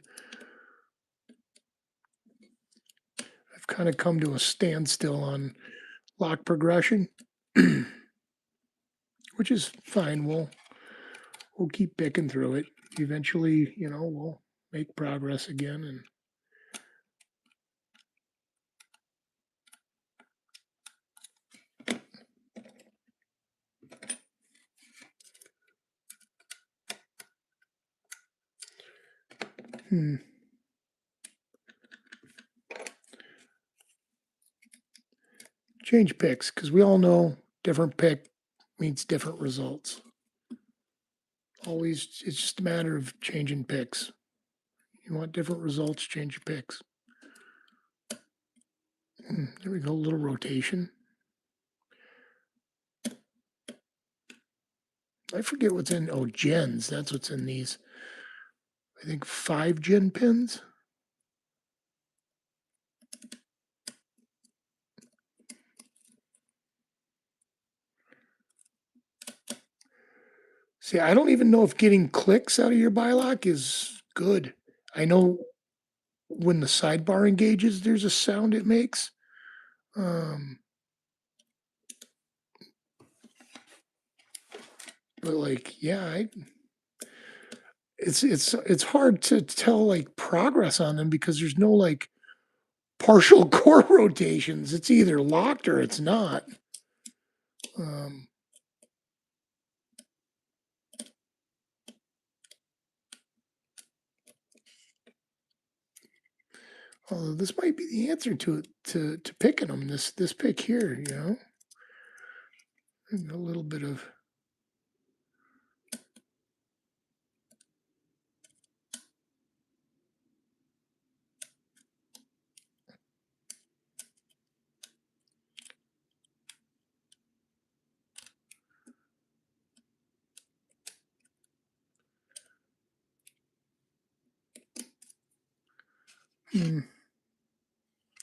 A: I've kind of come to a standstill on lock progression, which is fine. We'll keep picking through it. Eventually, we'll make progress again. And change picks because we all know different pick means different results. Always, it's just a matter of changing picks. You want different results, change your picks. There we go, a little rotation. I forget what's in. Oh, gens. That's what's in these. I think 5 gen pins. See, I don't even know if getting clicks out of your bylock is good. I know when the sidebar engages, there's a sound it makes. But like, yeah, it's hard to tell like progress on them because there's no like partial core rotations. It's either locked or it's not. Um, Although this might be the answer to picking them. This pick here, a little bit of.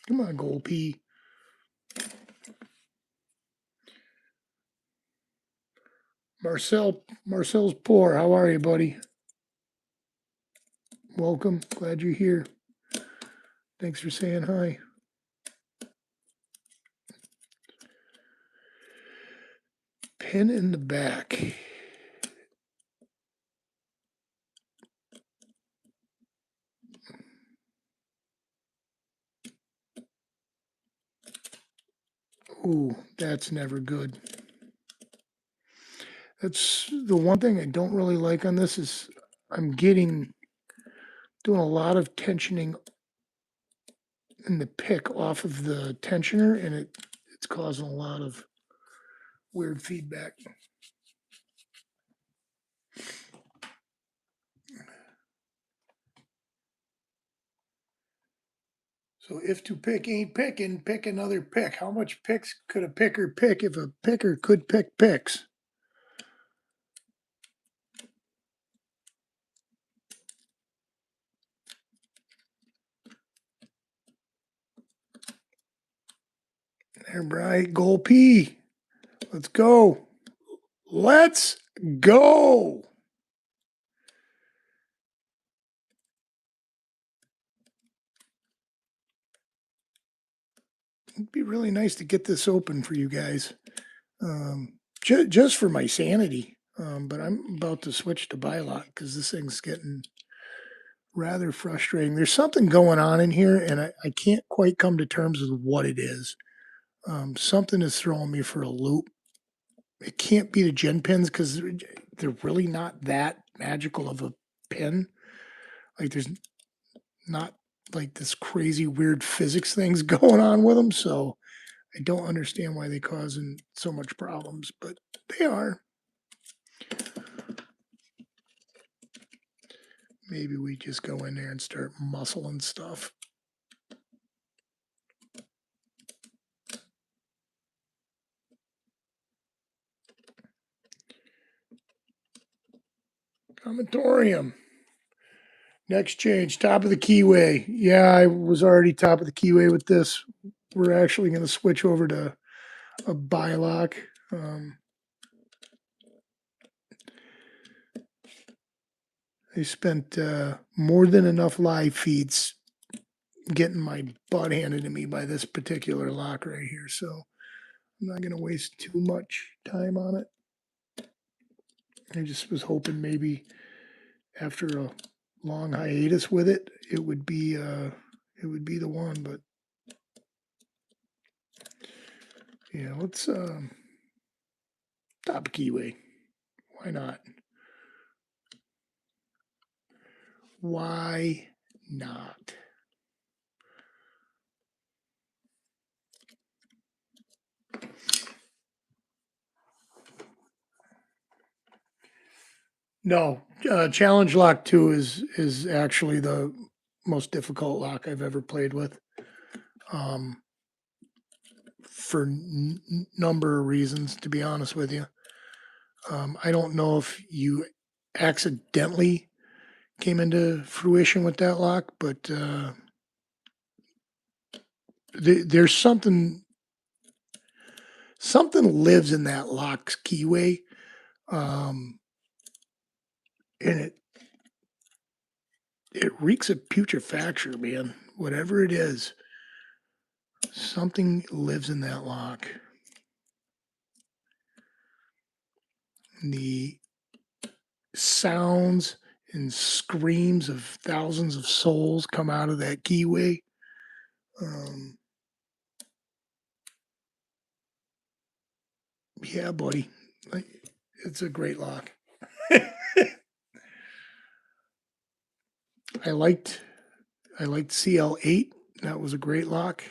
A: Come on, Gold P. Marcel's poor. How are you, buddy? Welcome. Glad you're here. Thanks for saying hi. Pin in the back. Ooh, that's never good. That's the one thing I don't really like on this is I'm doing a lot of tensioning in the pick off of the tensioner, and it's causing a lot of weird feedback. So if to pick ain't picking, pick another pick. How much picks could a picker pick if a picker could pick picks? There, Bright. Goal P. Let's go. Let's go. It'd be really nice to get this open for you guys. Just for my sanity. But I'm about to switch to Bylock because this thing's getting rather frustrating. There's something going on in here, and I can't quite come to terms with what it is. Something is throwing me for a loop. It can't be the gen pins because they're really not that magical of a pin. Like there's not like this crazy weird physics things going on with them. So I don't understand why they're causing so much problems, but they are. Maybe we just go in there and start muscling stuff. Comatorium. Next change, top of the keyway. Yeah, I was already top of the keyway with this. We're actually going to switch over to a Bylock. I spent more than enough live feeds getting my butt handed to me by this particular lock right here. So I'm not going to waste too much time on it. I just was hoping maybe after a long hiatus with it, it would be the one. But yeah, let's top keyway. Why not? Why not? No, Challenge Lock 2 is actually the most difficult lock I've ever played with. For number of reasons, to be honest with you. I don't know if you accidentally came into fruition with that lock, but there's something lives in that lock's keyway, and it reeks of putrefaction, man. Whatever it is, something lives in that lock. The sounds and screams of thousands of souls come out of that keyway. Yeah, buddy, it's a great lock. I liked CL8. That was a great lock.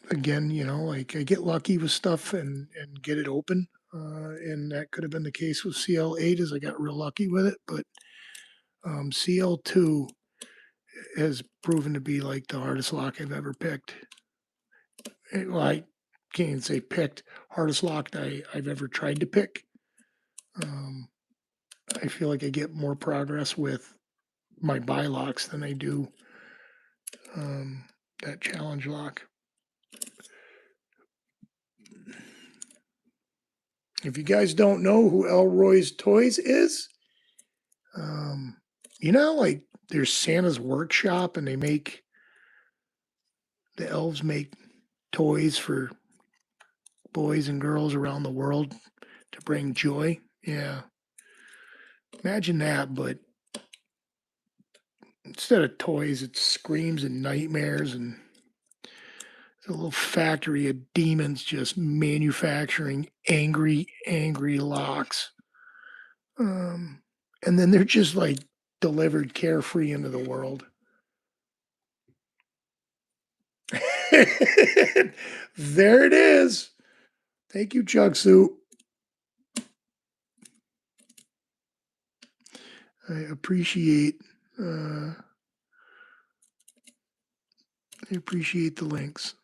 A: Again, like I get lucky with stuff and get it open, and that could have been the case with CL8 as I got real lucky with it. But CL2 has proven to be like the hardest lock I've ever picked. Well, I can't even say picked. Hardest lock I've ever tried to pick. I feel like I get more progress with my buy locks than I do that challenge lock. If you guys don't know who Elroy's Toys is, like there's Santa's Workshop and the elves make toys for boys and girls around the world to bring joy. Yeah. Imagine that, but instead of toys, it's screams and nightmares and a little factory of demons just manufacturing angry, angry locks. And then they're just like delivered carefree into the world. There it is. Thank you, Chuck Soup. I appreciate uh, the links.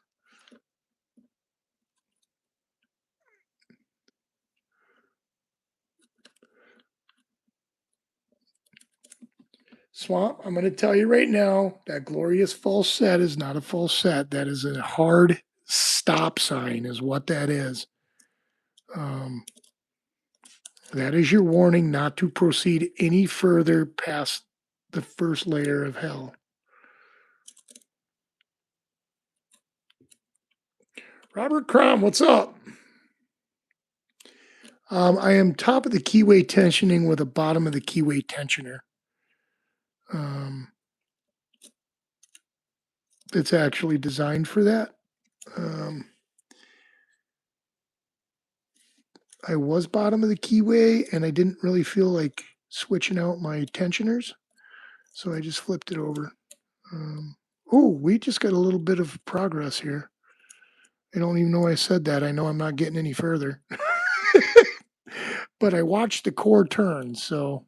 A: Swamp, I'm going to tell you right now that glorious false set is not a false set. That is a hard stop sign, is what that is. Um, that is your warning not to proceed any further past the first layer of hell. Robert Crom, what's up? I am top of the keyway tensioning with a bottom of the keyway tensioner. It's actually designed for that. Um, I was bottom of the keyway and I didn't really feel like switching out my tensioners. So I just flipped it over. Oh, we just got a little bit of progress here. I don't even know I said that. I know I'm not getting any further. But I watched the core turn, so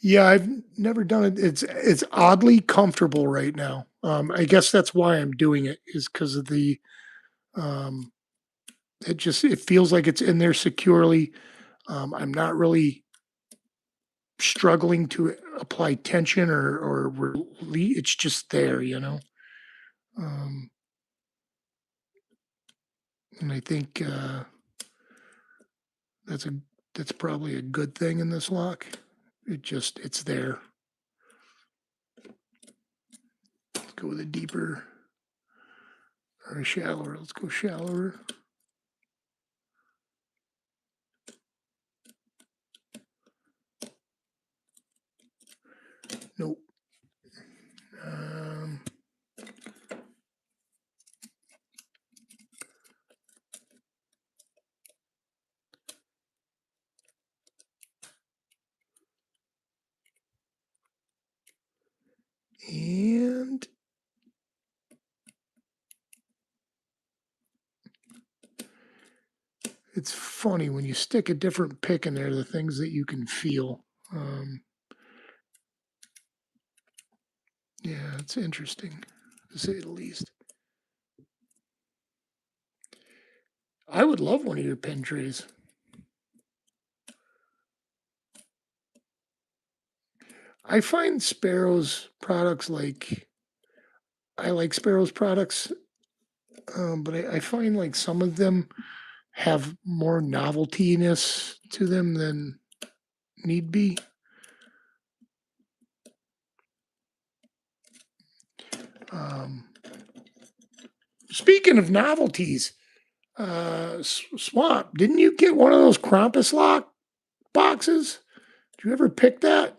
A: yeah, I've never done it. It's oddly comfortable right now. I guess that's why I'm doing it is because of the um, it feels like it's in there securely. I'm not really struggling to apply tension or it's just there, you know. Um, and I think that's a that's probably a good thing in this lock. It's there. Let's go with a deeper or a shallower. Let's go shallower. Nope. Um, and it's funny when you stick a different pick in there, the things that you can feel. Yeah, it's interesting to say the least. I would love one of your pen trays. I find Sparrow's products I like Sparrow's products, but I find like some of them have more noveltiness to them than need be. Um, Speaking of novelties, Swamp, didn't you get one of those Krampus lock boxes? Did you ever pick that?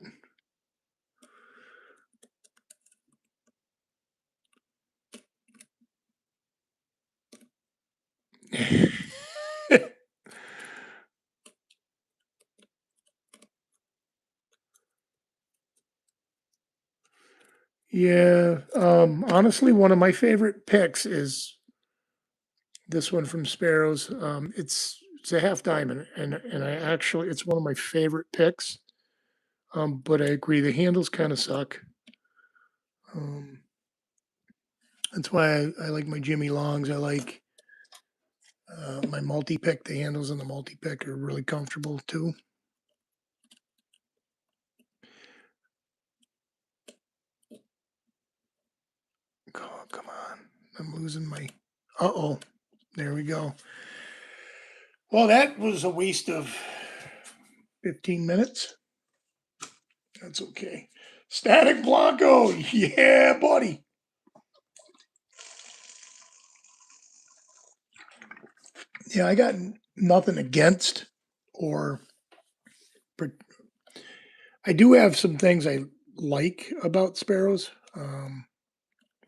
A: Yeah. Honestly, one of my favorite picks is this one from Sparrows. It's a half diamond, and I actually it's one of my favorite picks. But I agree the handles kind of suck. Um, that's why I like my Jimmy Longs. I like my multi pick. The handles on the multi pick are really comfortable too. Oh, come on. I'm losing my. Uh oh. There we go. Well, that was a waste of 15 minutes. That's okay. Static Blanco. Yeah, buddy. Yeah, I got nothing against or. I do have some things I like about Sparrows.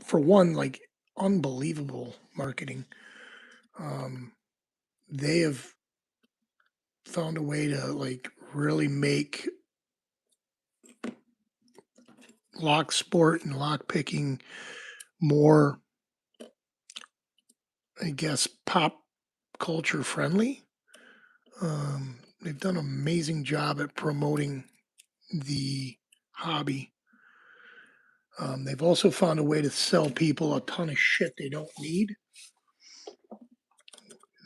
A: For one, like unbelievable marketing. Um, they have found a way to like really make lock sport and lock picking more, I guess, pop culture friendly. They've done an amazing job at promoting the hobby. They've also found a way to sell people a ton of shit they don't need.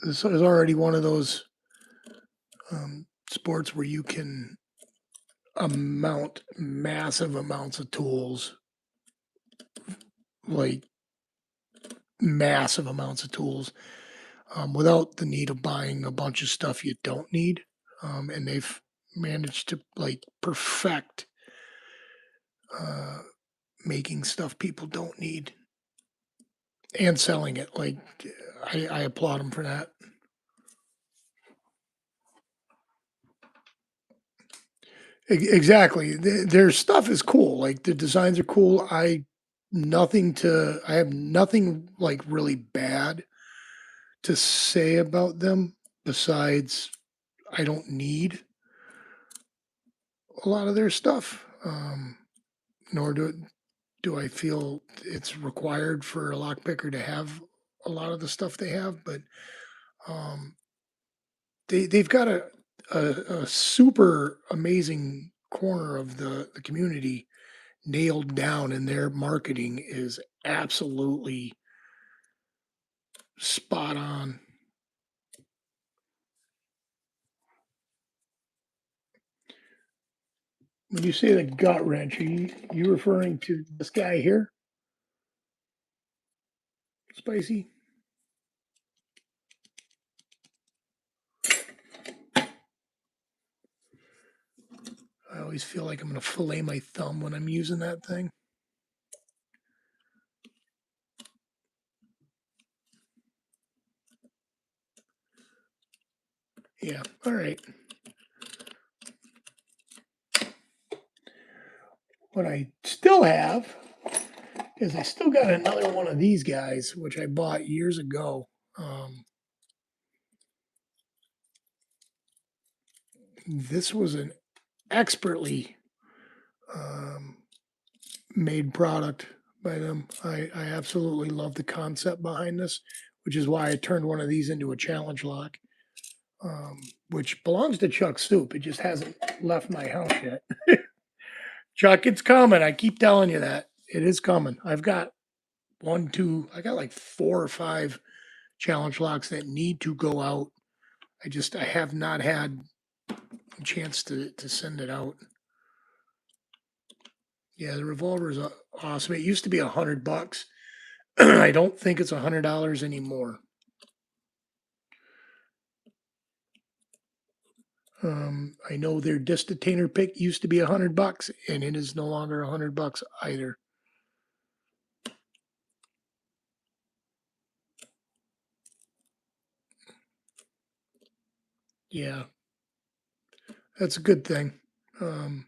A: This is already one of those sports where you can amount massive amounts of tools, like massive amounts of tools, without the need of buying a bunch of stuff you don't need. And they've managed to like perfect uh, making stuff people don't need and selling it. Like I applaud them for that. Exactly. Their stuff is cool. Like the designs are cool. I have nothing like really bad to say about them besides I don't need a lot of their stuff. Nor do I feel it's required for a lockpicker to have a lot of the stuff they have, but um, they've got a super amazing corner of the community nailed down, and their marketing is absolutely spot on. When you say the gut wrench, are you referring to this guy here, Spicy? I always feel like I'm going to fillet my thumb when I'm using that thing. Yeah. All right. What I still have is I still got another one of these guys, which I bought years ago. This was an expertly um, made product by them. I absolutely love the concept behind this, which is why I turned one of these into a challenge lock, um, which belongs to Chuck Soup. It just hasn't left my house yet. Chuck, it's coming. I keep telling you that. It is coming. I've got one, two, I got like 4 or 5 challenge locks that need to go out. I have not had a chance to send it out. Yeah, the revolver is awesome. It used to be $100. I don't think it's $100 anymore. I know their disc detainer pick used to be $100, and it is no longer $100 either. Yeah, that's a good thing. Um,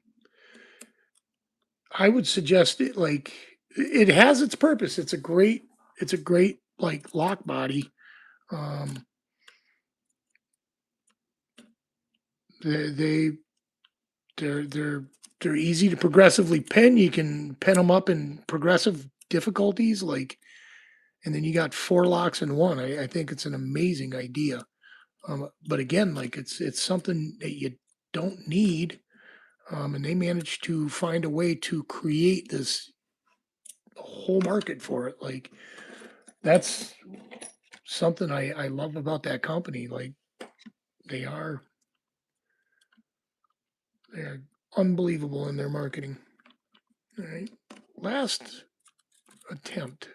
A: I would suggest it like it has its purpose. It's a great like lock body. Um, they they they're they're they're easy to progressively pin. You can pin them up in progressive difficulties, like, and then you got 4 locks in one. I think it's an amazing idea. But again, like it's something that you don't need, and they managed to find a way to create this whole market for it. Like that's something I love about that company. Like they are they're unbelievable in their marketing. All right, last attempt.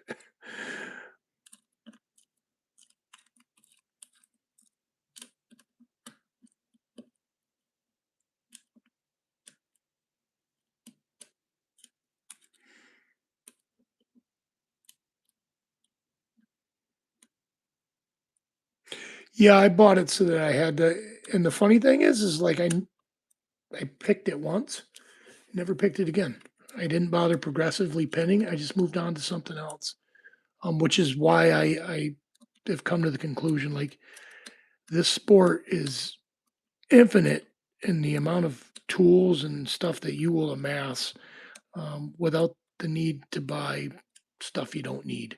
A: Yeah, I bought it so that I had to. And the funny thing is like I picked it once, never picked it again. I didn't bother progressively pinning. I just moved on to something else. Which is why I have come to the conclusion like this sport is infinite in the amount of tools and stuff that you will amass, without the need to buy stuff you don't need.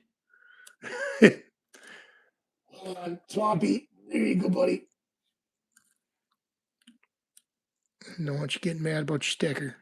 A: Hold on, Swampy. There you go, buddy. Don't want you getting mad about your sticker.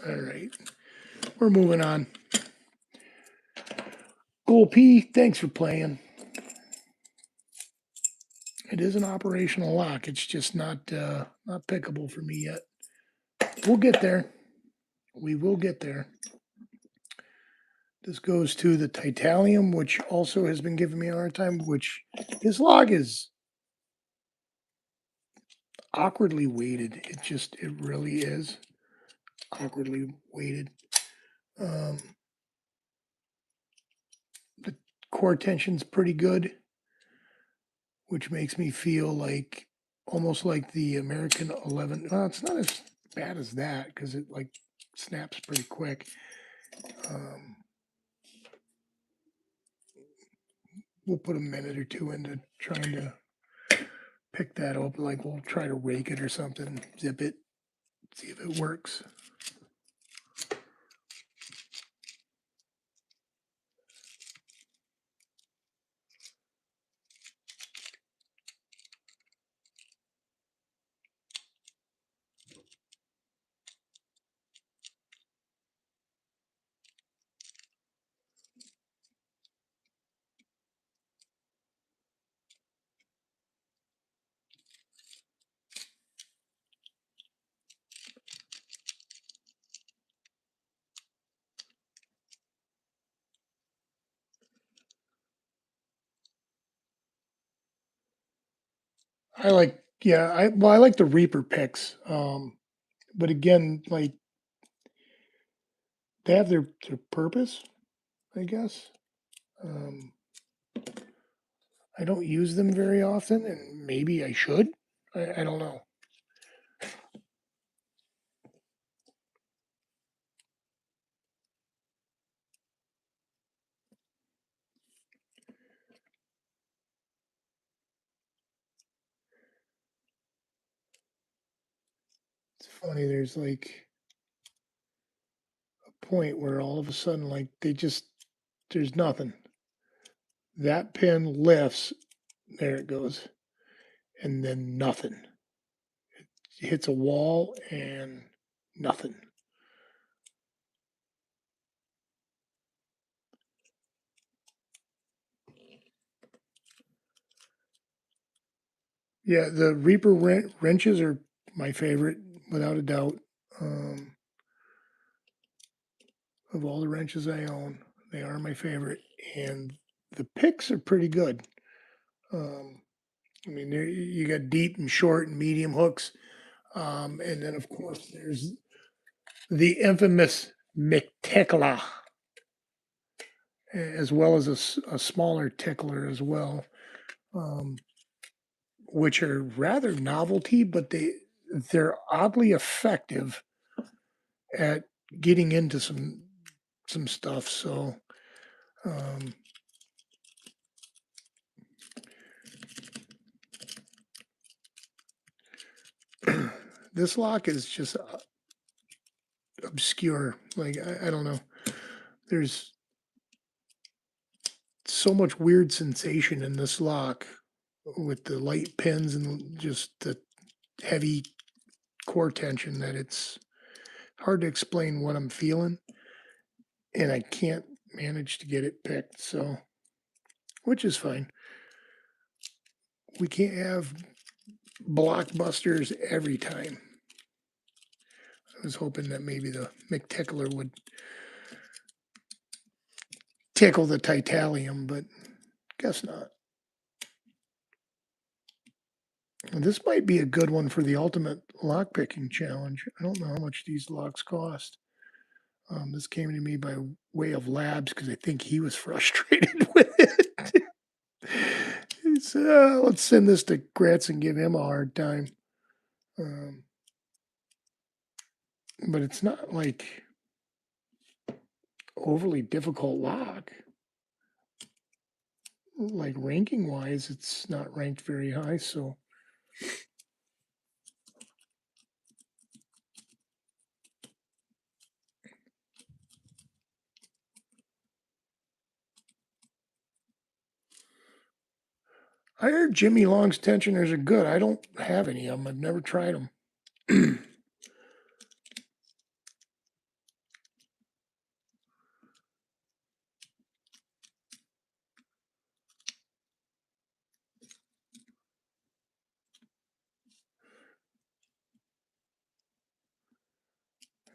A: All right, we're moving on. Gold P, thanks for playing. It is an operational lock. It's just not pickable for me yet. We'll get there. We will get there. This goes to the Titanium, which also has been giving me a hard time, which this log is awkwardly weighted. It really is awkwardly weighted. Um, the core tension's pretty good, which makes me feel like almost like the American 11. Well, it's not as bad as that because it like snaps pretty quick. Um, we'll put a minute or two into trying to pick that up. Like we'll try to rake it or something, zip it, see if it works. I like, yeah, I like the Reaper picks. But again, like they have their purpose, I guess. Um, I don't use them very often, and maybe I should. I don't know. It's funny. There's like a point where all of a sudden, like there's nothing. That pin lifts. There it goes, and then nothing. It hits a wall and nothing. Yeah, the Reaper wrenches are my favorite, without a doubt. Um, of all the wrenches I own, they are my favorite, and the picks are pretty good. Um, I mean, you got deep and short and medium hooks, and then of course there's the infamous McTickler, as well as a smaller tickler as well, um, which are rather novelty, but they're oddly effective at getting into some stuff. So um, this lock is just obscure. Like I don't know. There's so much weird sensation in this lock with the light pins and just the heavy core tension that it's hard to explain what I'm feeling, and I can't manage to get it picked. So, which is fine. We can't have blockbusters every time. I was hoping that maybe the McTickler would tickle the titanium, but guess not. And this might be a good one for the ultimate lock picking challenge. I don't know how much these locks cost. This came to me by way of Labs because I think he was frustrated with it. He said, let's send this to Gretz and give him a hard time. Um, but it's not like overly difficult lock. Like ranking wise, it's not ranked very high. So I heard Jimmy Long's tensioners are good. I don't have any of them. I've never tried them. I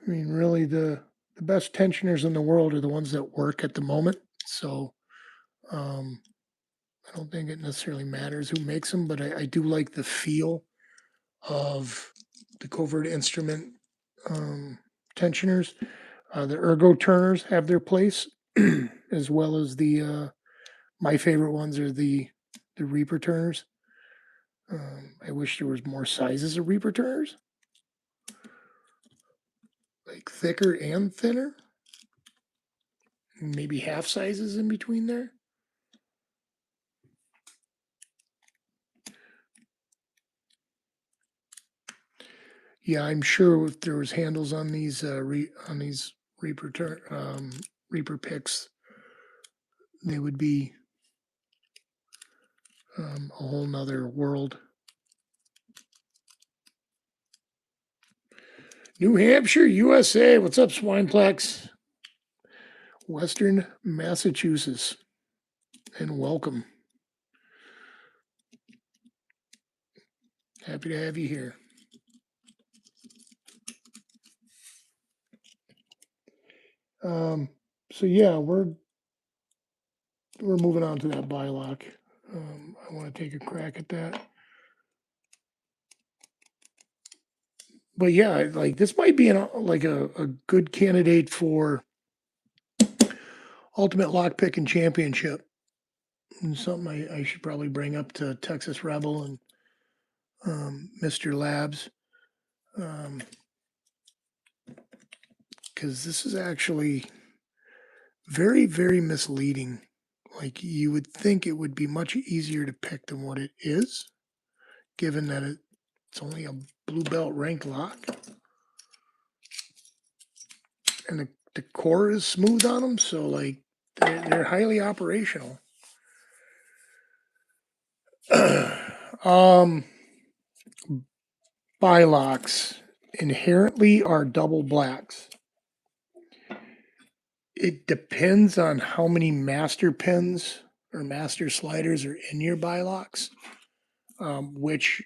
A: mean, really, the best tensioners in the world are the ones that work at the moment. So um, I don't think it necessarily matters who makes them, but I do like the feel of the covert instrument um, tensioners. The ergo turners have their place, as well as the my favorite ones are the Reaper turners. I wish there was more sizes of Reaper turners, like thicker and thinner, maybe half sizes in between there. Yeah, I'm sure if there was handles on these on these Reaper Reaper picks, they would be a whole nother world. New Hampshire, USA. What's up, Swineplex? Western Massachusetts, and welcome. Happy to have you here. Um, so yeah, we're moving on to that bylock. I want to take a crack at that. But yeah, like this might be like a good candidate for ultimate lockpick and championship. And something I should probably bring up to Texas Rebel and Mr. Labs. Because this is actually very, very misleading. Like you would think it would be much easier to pick than what it is, given that it's only a blue belt rank lock, and the core is smooth on them, so like they're highly operational. um, Bylocks inherently are double blacks. It depends on how many master pins or master sliders are in your bylocks, which,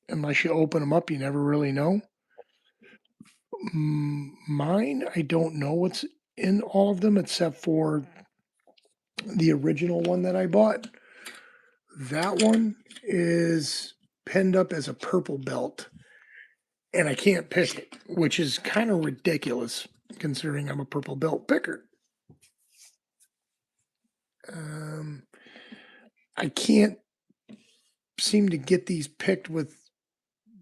A: unless you open them up, you never really know. Mine, I don't know what's in all of them except for the original one that I bought. That one is pinned up as a purple belt, and I can't pick it, which is kind of ridiculous considering I'm a purple belt picker. Um, I can't seem to get these picked with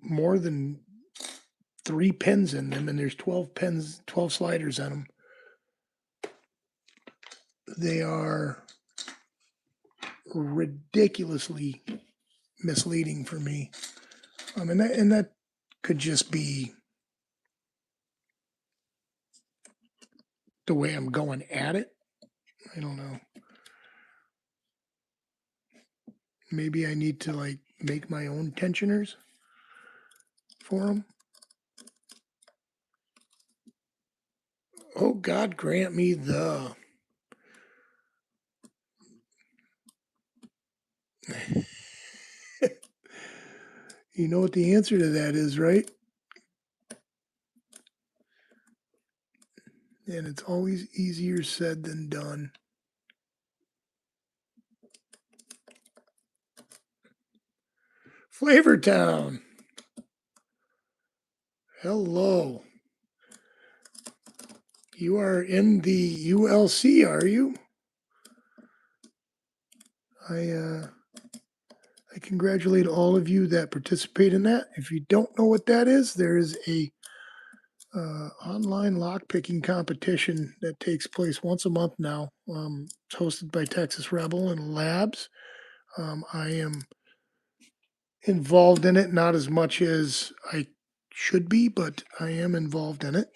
A: more than 3 pins in them, and there's 12 pins, 12 sliders on them. They are ridiculously misleading for me. And that could just be the way I'm going at it. I don't know. Maybe I need to like make my own tensioners for them. Oh, God grant me the. You know what the answer to that is, right? And it's always easier said than done. Flavortown. Hello. You are in the ULC, are you? I I congratulate all of you that participate in that. If you don't know what that is, there is a online lock picking competition that takes place once a month now. It's hosted by Texas Rebel and Labs. I am involved in it, not as much as I should be, but I am involved in it.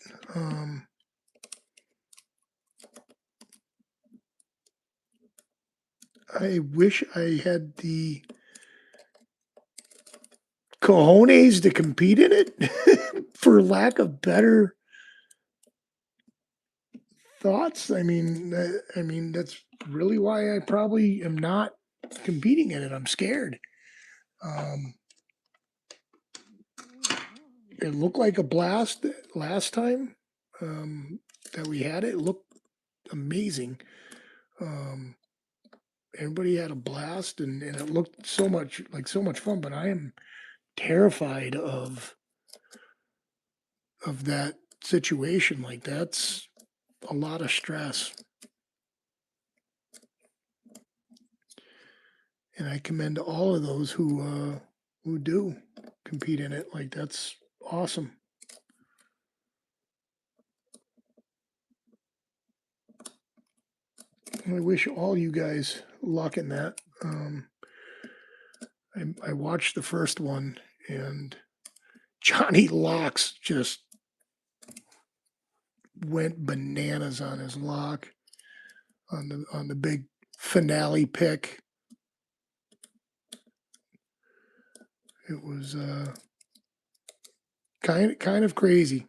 A: I wish I had the cojones to compete in it, for lack of better thoughts. I mean that's really why I probably am not competing in it. I'm scared. Um, it looked like a blast last time that we had it. It looked amazing. Um, Everybody had a blast, and it looked so much fun. But I am terrified of that situation. Like that's a lot of stress, and I commend all of those who do compete in it. Like that's awesome. I wish all you guys luck in that. I watched the first one, and Johnny Locks just went bananas on his lock on the big finale pick. It was kind of crazy,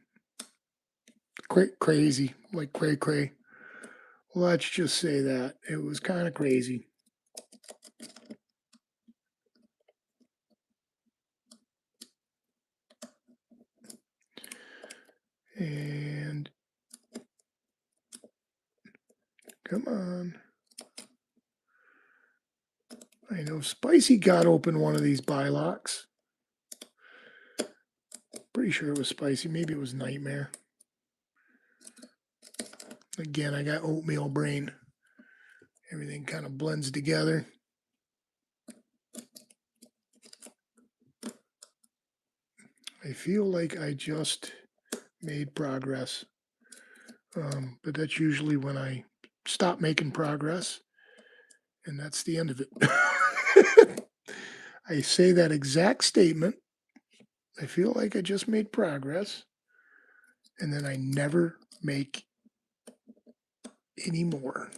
A: crazy like cray cray. Let's just say that it was kind of crazy. And come on. I know Spicy got open one of these bylocks. Pretty sure it was Spicy. Maybe it was Nightmare. Again, I got oatmeal brain. Everything kind of blends together. I feel like I just made progress. But that's usually when I stop making progress, and that's the end of it. I say that exact statement. I feel like I just made progress, and then I never make any more.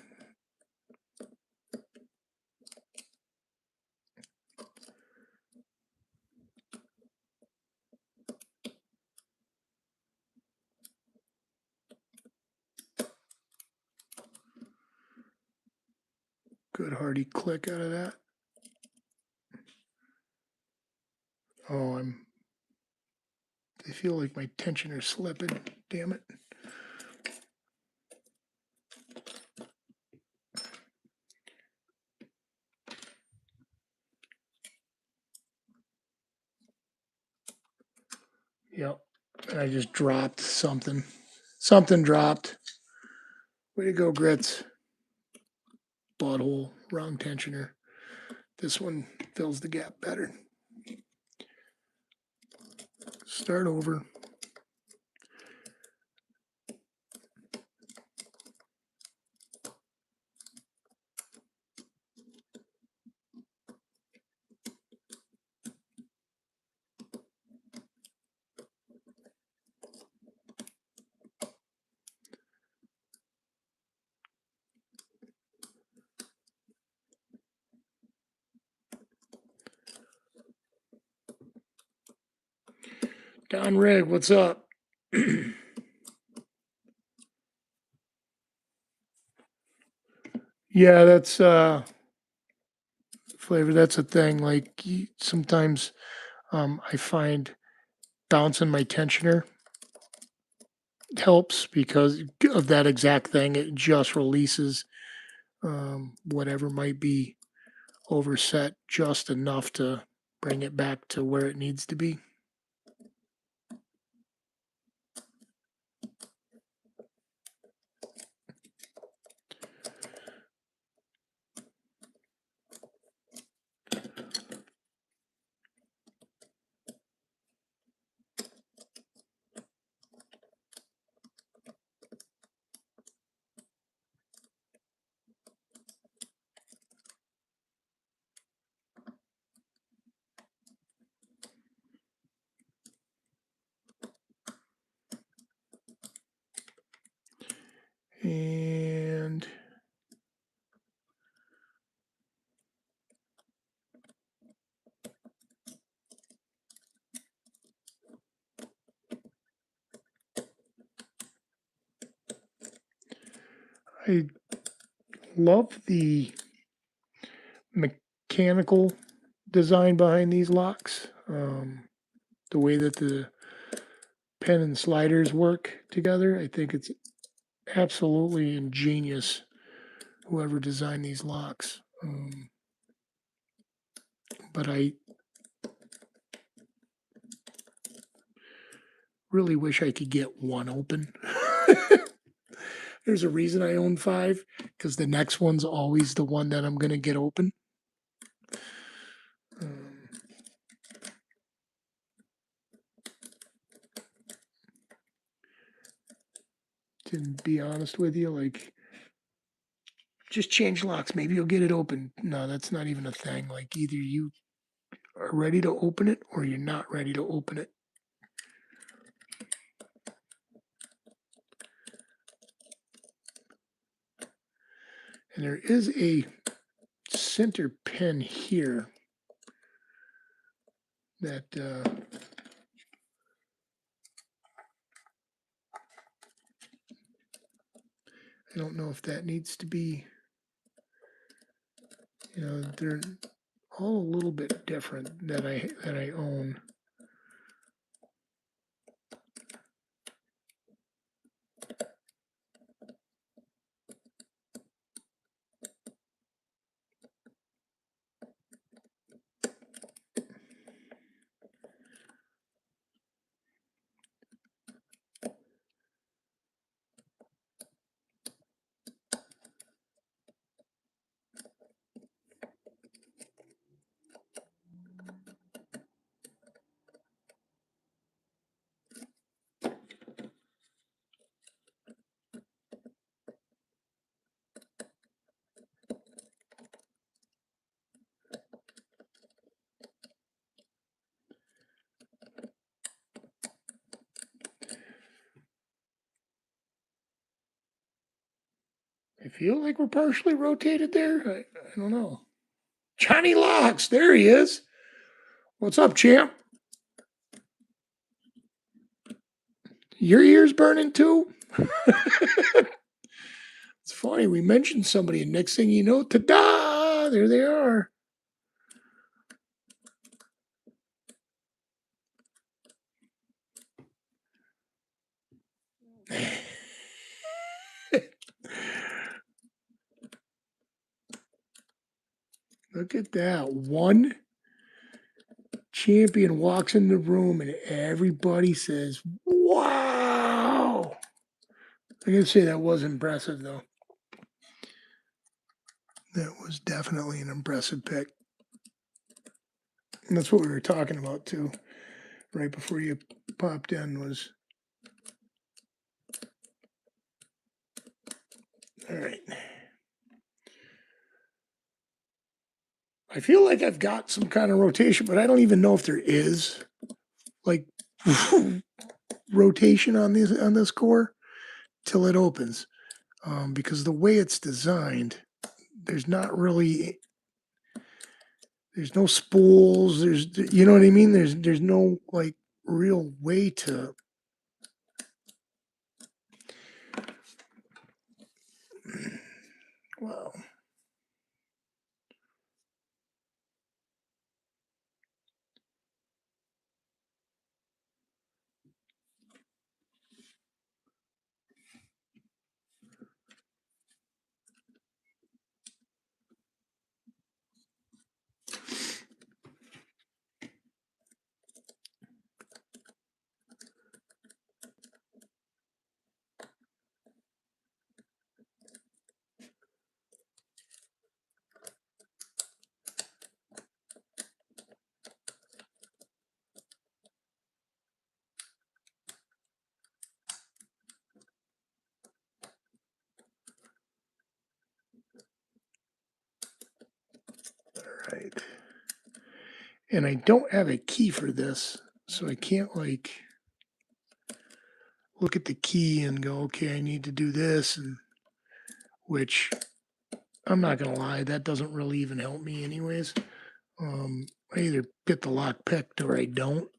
A: Good hearty click out of that. Oh, I feel like my tensioner's slipping. Damn it. Yep. And I just dropped something. Something dropped. Way to go, Grits. Butthole. Wrong tensioner. This one fills the gap better. Start over. Don Rig, what's up? Yeah, that's flavor. That's a thing. Like sometimes I find bouncing my tensioner helps because of that exact thing. It just releases whatever might be overset just enough to bring it back to where it needs to be. I love the mechanical design behind these locks. The way that the pen and sliders work together. I think it's absolutely ingenious, whoever designed these locks. But I really wish I could get one open. There's a reason I own five, because the next one's always the one that I'm going to get open. Um, to be honest with you, like, just change locks. Maybe you'll get it open. No, that's not even a thing. Like, either you are ready to open it or you're not ready to open it. And there is a center pin here that I don't know if that needs to be, they're all a little bit different that I own. I feel like we're partially rotated there. I don't know. Johnny Locks, there he is. What's up, champ? Your ears burning too? It's funny, we mentioned somebody, and next thing you know, ta-da! There they are. Look at that. One champion walks in the room and everybody says, wow. I gotta say that was impressive though. That was definitely an impressive pick. And that's what we were talking about too, right before you popped in was. All right. I feel like I've got some kind of rotation, but I don't even know if there is like rotation on this core till it opens, because the way it's designed, there's not really, there's no spools, there's, you know what I mean, there's no like real way to, well, right. And I don't have a key for this, so I can't like look at the key and go, okay, I need to do this, and which I'm not gonna lie, that doesn't really even help me anyways. I either get the lock picked or I don't.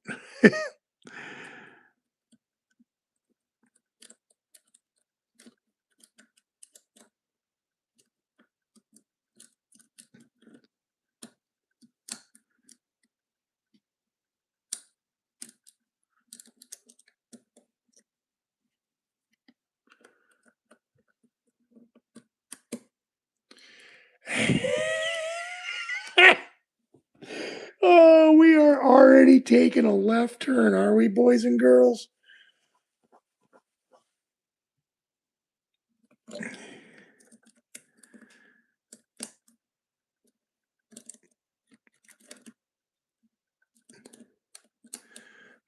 A: Oh, we are already taking a left turn, are we, boys and girls?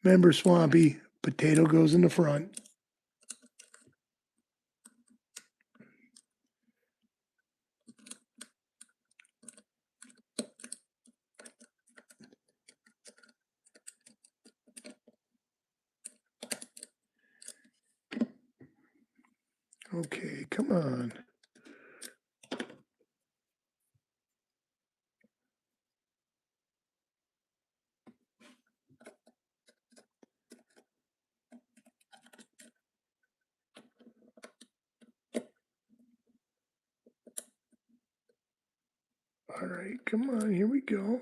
A: Remember, Swampy, potato goes in the front. Okay, come on. All right, come on, here we go.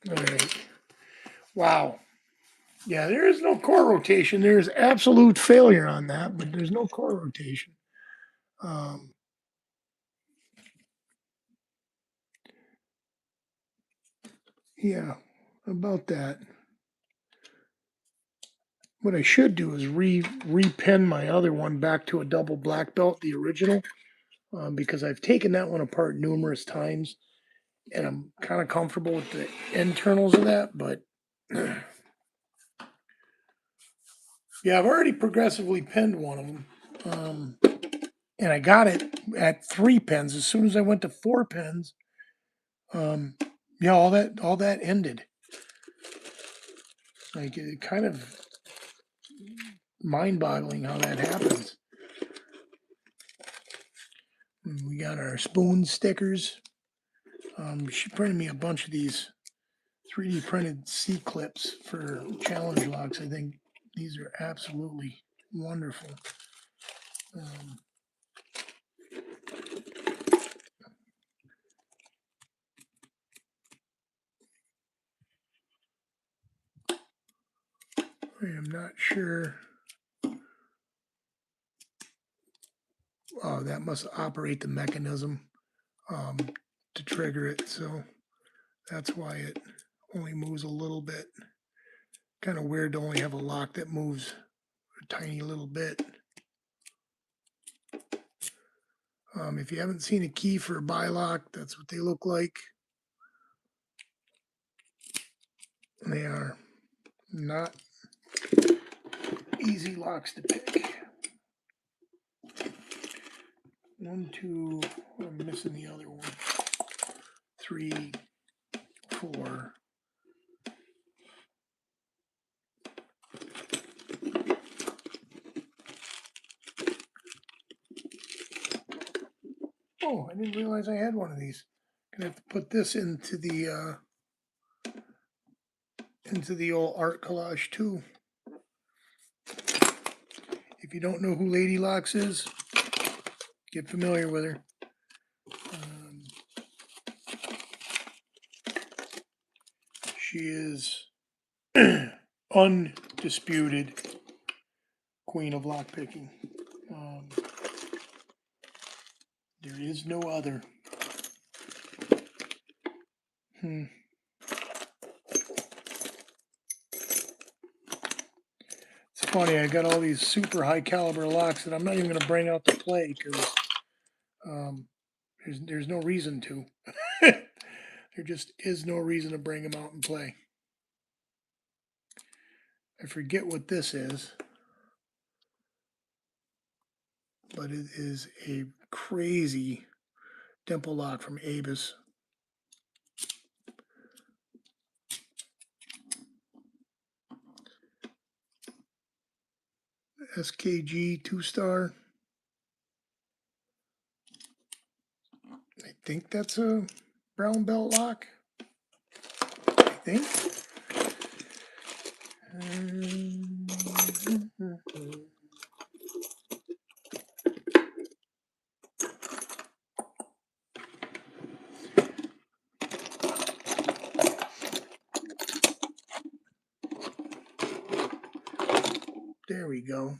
A: All right. Wow. Yeah, there is no core rotation. There's absolute failure on that, but there's no core rotation. Um, yeah, about that. What I should do is repin my other one back to a double black belt, the original, because I've taken that one apart numerous times, and I'm kind of comfortable with the internals of that. But yeah, I've already progressively pinned one of them, and I got it at 3 pins. As soon as I went to 4 pins, um, yeah, all that ended. Like it kind of mind-boggling how that happens. And we got our spoon stickers. She printed me a bunch of these 3D printed C clips for challenge locks. I think these are absolutely wonderful. Um, I am not sure. Oh, that must operate the mechanism um, to trigger it. So that's why it only moves a little bit. Kind of weird to only have a lock that moves a tiny little bit. If you haven't seen a key for a bilock, that's what they look like. They are not easy locks to pick. 1, 2, I'm missing the other one. 3, 4. Oh, I didn't realize I had one of these. Gonna have to put this into the old art collage too. If you don't know who Lady Locks is, get familiar with her. Um, she is undisputed queen of lockpicking. Um, there is no other. Hmm. It's funny, I got all these super high caliber locks that I'm not even going to bring out to play because um, there's no reason to. There just is no reason to bring them out and play. I forget what this is, but it is a crazy dimple lock from Avis. SKG 2-star. I think that's a brown belt lock. I think. There we go.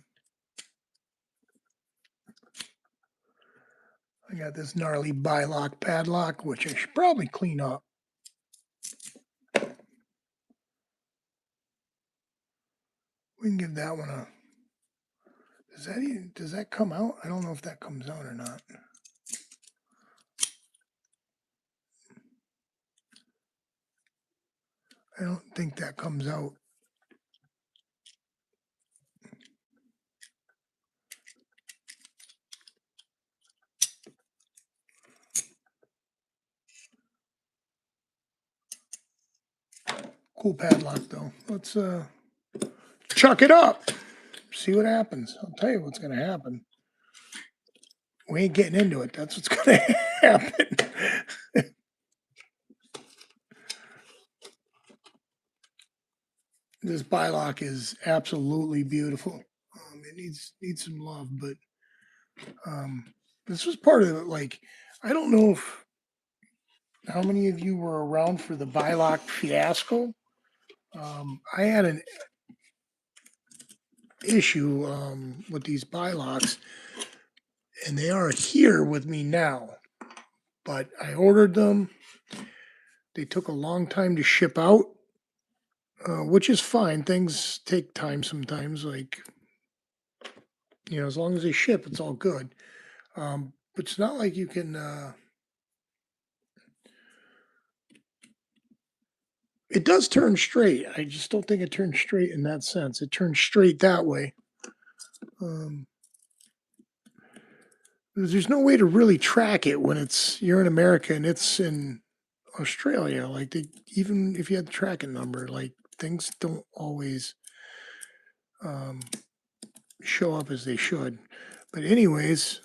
A: I got this gnarly bilock padlock, which I should probably clean up. We can give that one a. Does that come out? I don't know if that comes out or not. I don't think that comes out. Cool padlock though. Let's chuck it up. See what happens. I'll tell you what's gonna happen. We ain't getting into it. That's what's gonna happen. This bilock is absolutely beautiful. It needs some love, but this was part of it. Like, I don't know if how many of you were around for the bilock fiasco. I had an issue with these bilocks, and they are here with me now. But I ordered them. They took a long time to ship out, which is fine. Things take time sometimes. Like, as long as they ship, it's all good. But it's not like you can. It does turn straight. I just don't think it turns straight in that sense. It turns straight that way. Um, there's no way to really track it when you're in America and it's in Australia. Like even if you had the tracking number, like things don't always um, show up as they should. But anyways,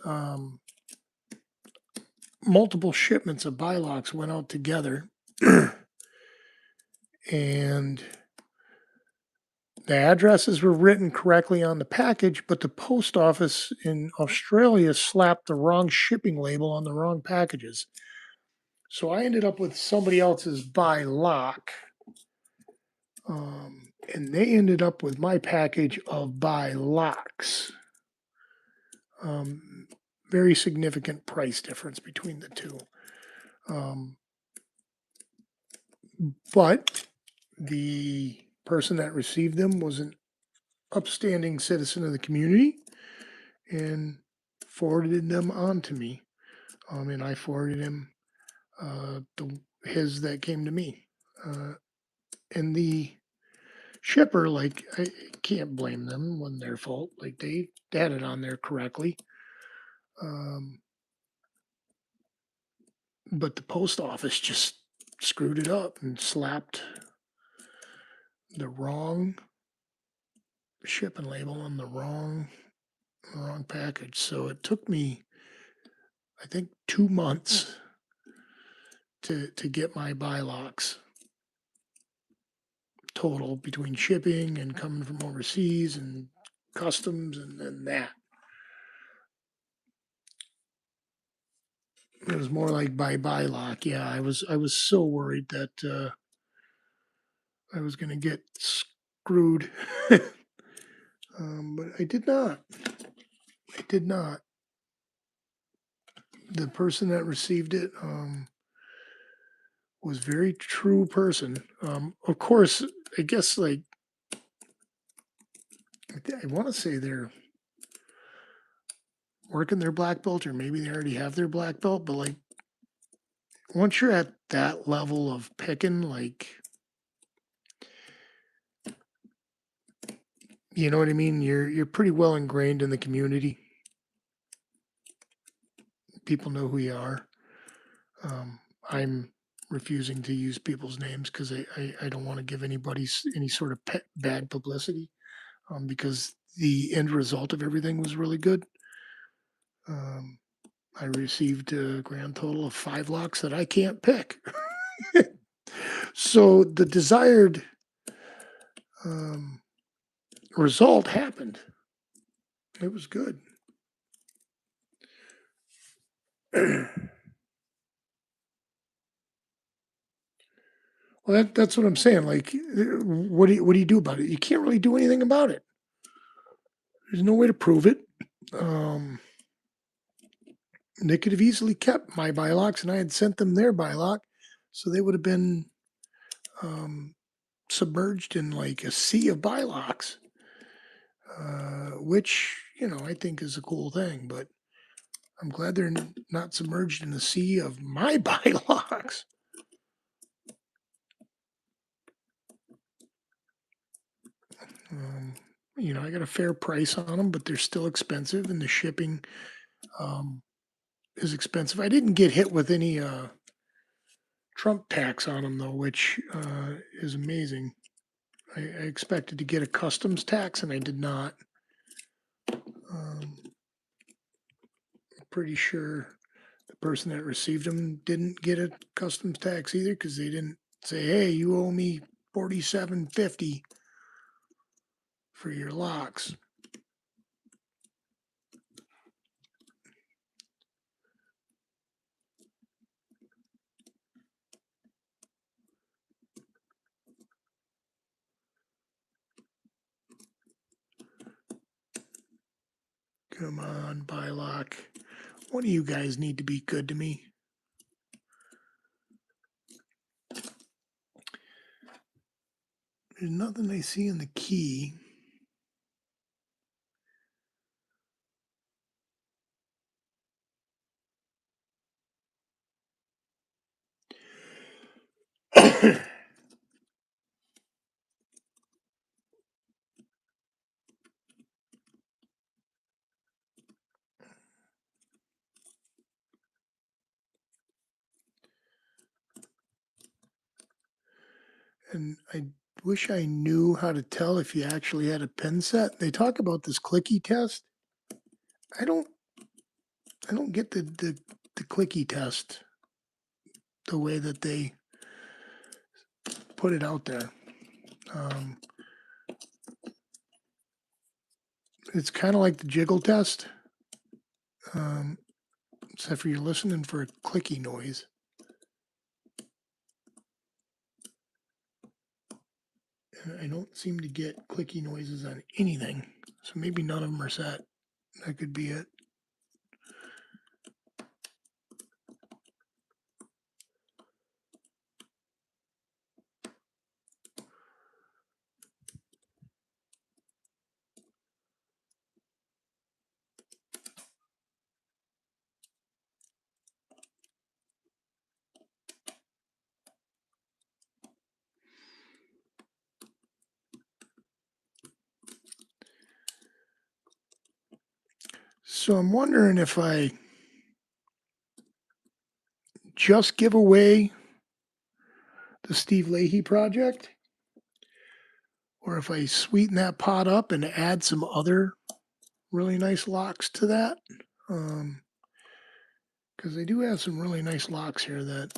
A: multiple shipments of bilocks went out together, and the addresses were written correctly on the package, but the post office in Australia slapped the wrong shipping label on the wrong packages. So I ended up with somebody else's buy lock, and they ended up with my package of buy locks. Very significant price difference between the two. But the person that received them was an upstanding citizen of the community and forwarded them on to me. And I forwarded him his that came to me. And the shipper, like, I can't blame them. It wasn't their fault. Like, they had it on there correctly. But the post office just screwed it up and slapped the wrong shipping label on the wrong package. So it took me, I think, 2 months to get my buy locks total between shipping and coming from overseas and customs and then that. It was more like buy lock. Yeah, I was so worried that I was going to get screwed, but I did not. I did not. The person that received it was very true person. Of course, I guess like I want to say they're working their black belt, or maybe they already have their black belt. But like once you're at that level of picking, like you know what I mean. You're pretty well ingrained in the community. People know who you are. I'm refusing to use people's names because I don't want to give anybody any sort of bad publicity because the end result of everything was really good. Um, I received a grand total of 5 locks that I can't pick. So the desired um, result happened. It was good. Well, that's what I'm saying. Like, what do you do about it? You can't really do anything about it. There's no way to prove it. Um, they could have easily kept my bylocks, and I had sent them their bylock, so they would have been um, submerged in like a sea of bylocks, which I think is a cool thing. But I'm glad they're not submerged in the sea of my bylocks. Um, I got a fair price on them, but they're still expensive, and the shipping um, is expensive. I didn't get hit with any Trump tax on them though, which is amazing. I expected to get a customs tax, and I did not. I'm pretty sure the person that received them didn't get a customs tax either because they didn't say, "Hey, you owe me 47.50 for your locks." Come on, Bylock. One of you guys need to be good to me. There's nothing I see in the key. And I wish I knew how to tell if you actually had a pin set. They talk about this clicky test. I don't I don't get the clicky test the way that they put it out there. Um, it's kind of like the jiggle test, um, except for you're listening for a clicky noise. And I don't seem to get clicky noises on anything. So maybe none of them are set. That could be it. So I'm wondering if I just give away the Steve Leahy project, or if I sweeten that pot up and add some other really nice locks to that. Because they do have some really nice locks here that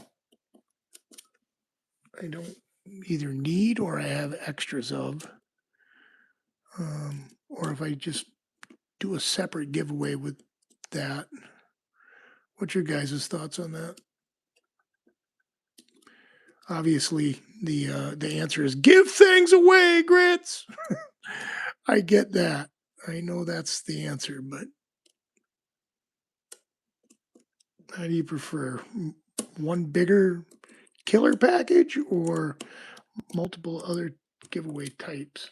A: I don't either need or I have extras of. Or if I just do a separate giveaway with that. What's your guys' thoughts on that? Obviously, the answer is give things away, Grits. I get that. I know that's the answer, but how do you prefer? One bigger killer package or multiple other giveaway types?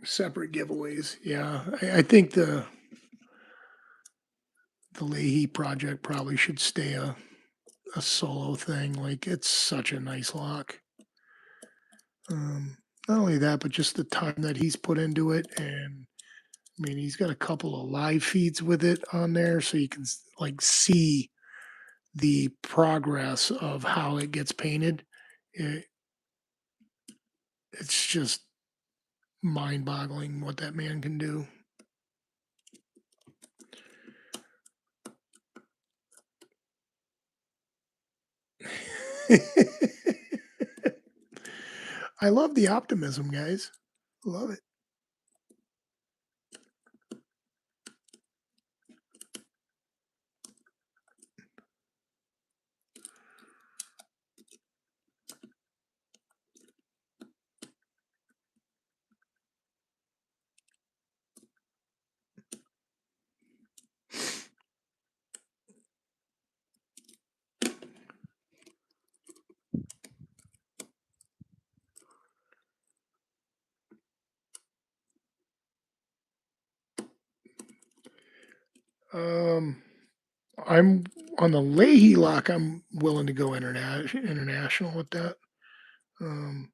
A: Separate giveaways. Yeah, I think the Leahy project probably should stay a solo thing. Like it's such a nice lock. Um, Not only that, but just the time that he's put into it, and I mean, he's got a couple of live feeds with it on there, so you can like see the progress of how it gets painted. It, it's just mind-boggling what that man can do. I love the optimism, guys. Love it. Um, I'm on the Leahy lock. I'm willing to go international with that. Um,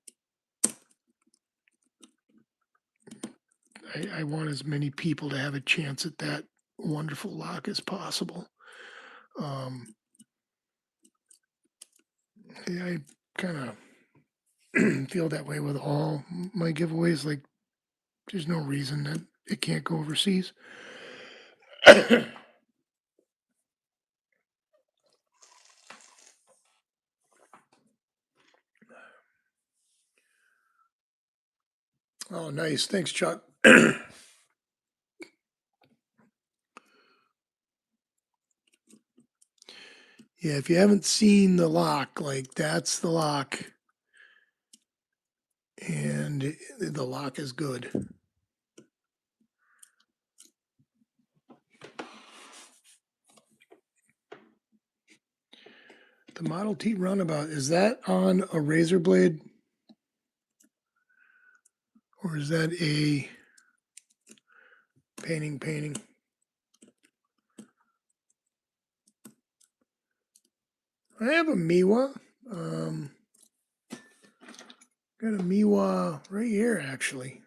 A: I want as many people to have a chance at that wonderful lock as possible. Um, yeah, I kind of feel that way with all my giveaways. Like, there's no reason that it can't go overseas. Oh, nice. Thanks, Chuck. Yeah, if you haven't seen the lock, like that's the lock, and the lock is good. The Model T Runabout, is that on a razor blade or is that a painting? I have a Miwa. Um, got a Miwa right here, actually.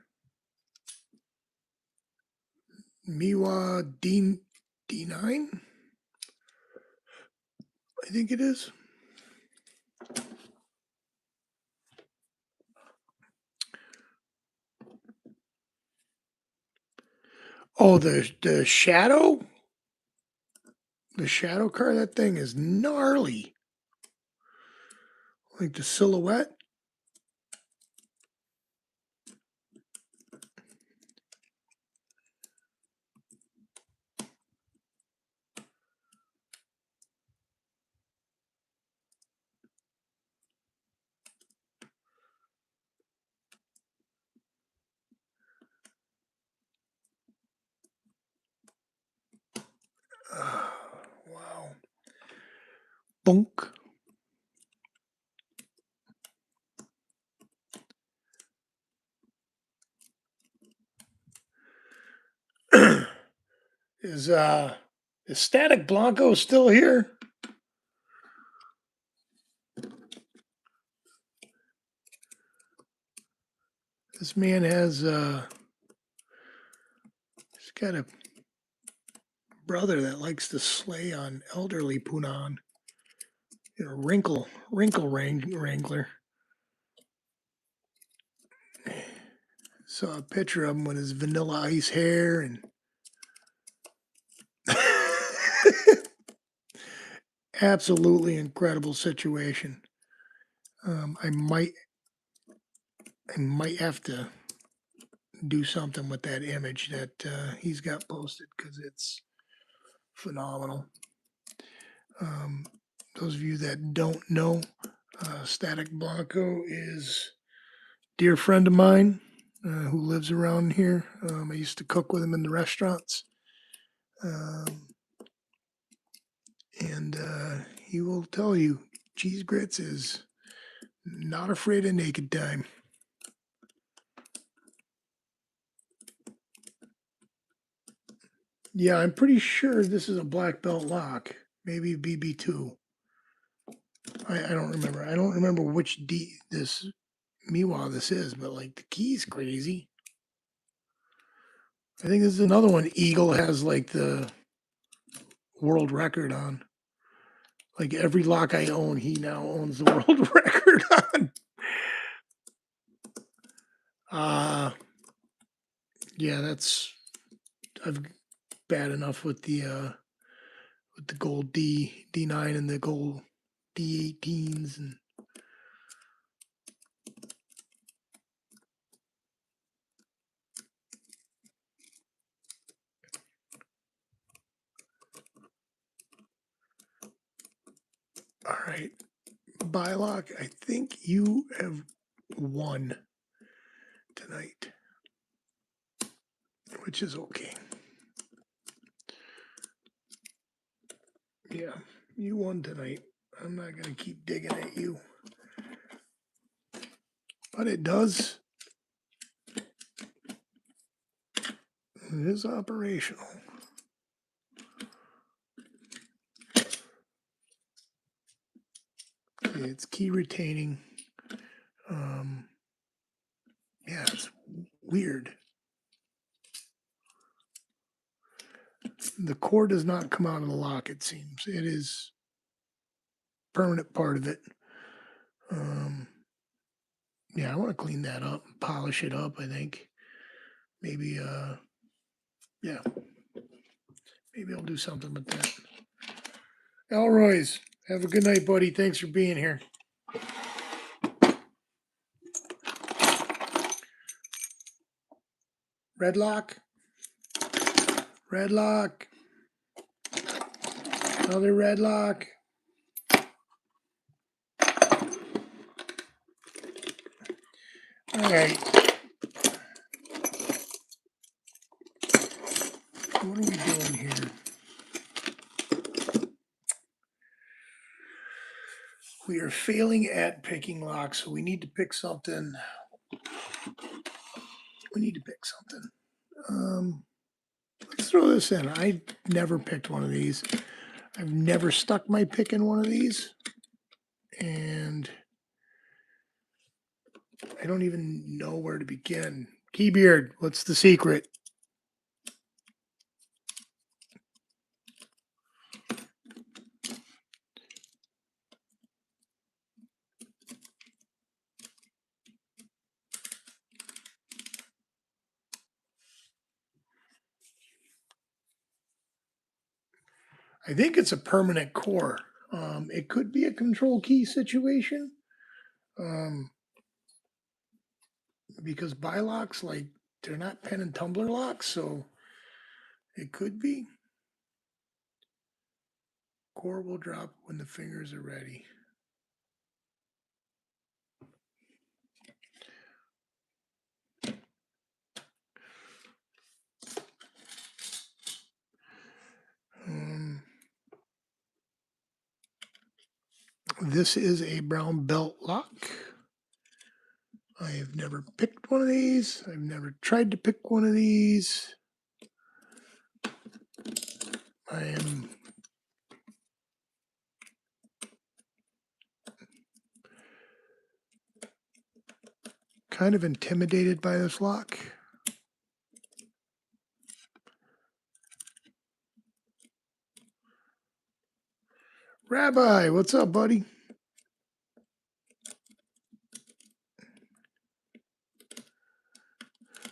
A: Miwa D9, I think it is. Oh, the shadow, the shadow car. That thing is gnarly. Like the silhouette. Wow. Bunk. is uh is Static Blanco still here? This man has he's got a brother that likes to slay on elderly Punan. You know, wrinkle wrangler. Saw a picture of him with his vanilla ice hair and absolutely incredible situation. Um, I might I might have to do something with that image that he's got posted because it's phenomenal. Um, those of you that don't know, Static Blanco is a dear friend of mine who lives around here. I used to cook with him in the restaurants. Um, and he will tell you cheese grits is not afraid of naked time. Yeah, I'm pretty sure this is a black belt lock, maybe BB2. I don't remember. I don't remember which this Miwa this is, but like the key's crazy. I think this is another one Eagle has like the world record on. Like every lock I own, he now owns the world record on. Uh yeah, that's I've bad enough with the gold D9 and the gold D18s and all right. Bylock, I think you have won tonight, which is okay. Yeah, you won tonight. I'm not going to keep digging at you. But it does. It is operational. it's key retaining. Yeah, it's weird. The core does not come out of the lock, it seems. It is permanent part of it. Yeah, I want to clean that up, polish it up, I think. Maybe, yeah, maybe I'll do something with that. Elroy's, have a good night, buddy. Thanks for being here. Red lock. Red lock. Another red lock. All right. What are we doing here? We are failing at picking locks, so we need to pick something. We need to pick something. Let's throw this in. I never picked one of these. I've never stuck my pick in one of these. And I don't even know where to begin. Keybeard, what's the secret? I think it's a permanent core. It could be a control key situation. Because bilocks, like, they're not pen and tumbler locks, so it could be. Core will drop when the fingers are ready. This is a brown belt lock. I have never picked one of these. I've never tried to pick one of these. I am kind of intimidated by this lock. Rabbi, what's up, buddy?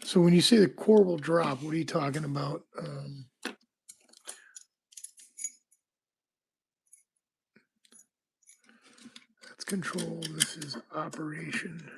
A: So when you say the core will drop, what are you talking about? That's control. This is operation.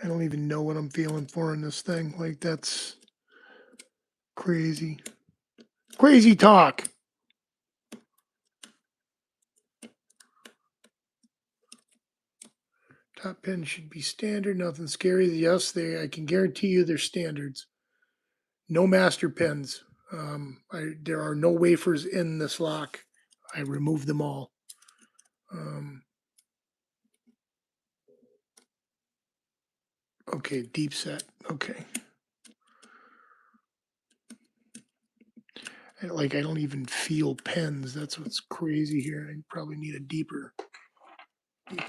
A: I don't even know what I'm feeling for in this thing. Like, that's crazy. Crazy talk. Top pin should be standard. Nothing scary. Yes, I can guarantee you they're standards. No master pins. There are no wafers in this lock. I removed them all. Okay, deep set. Okay. I don't even feel pens. That's what's crazy here. I probably need a deeper pick.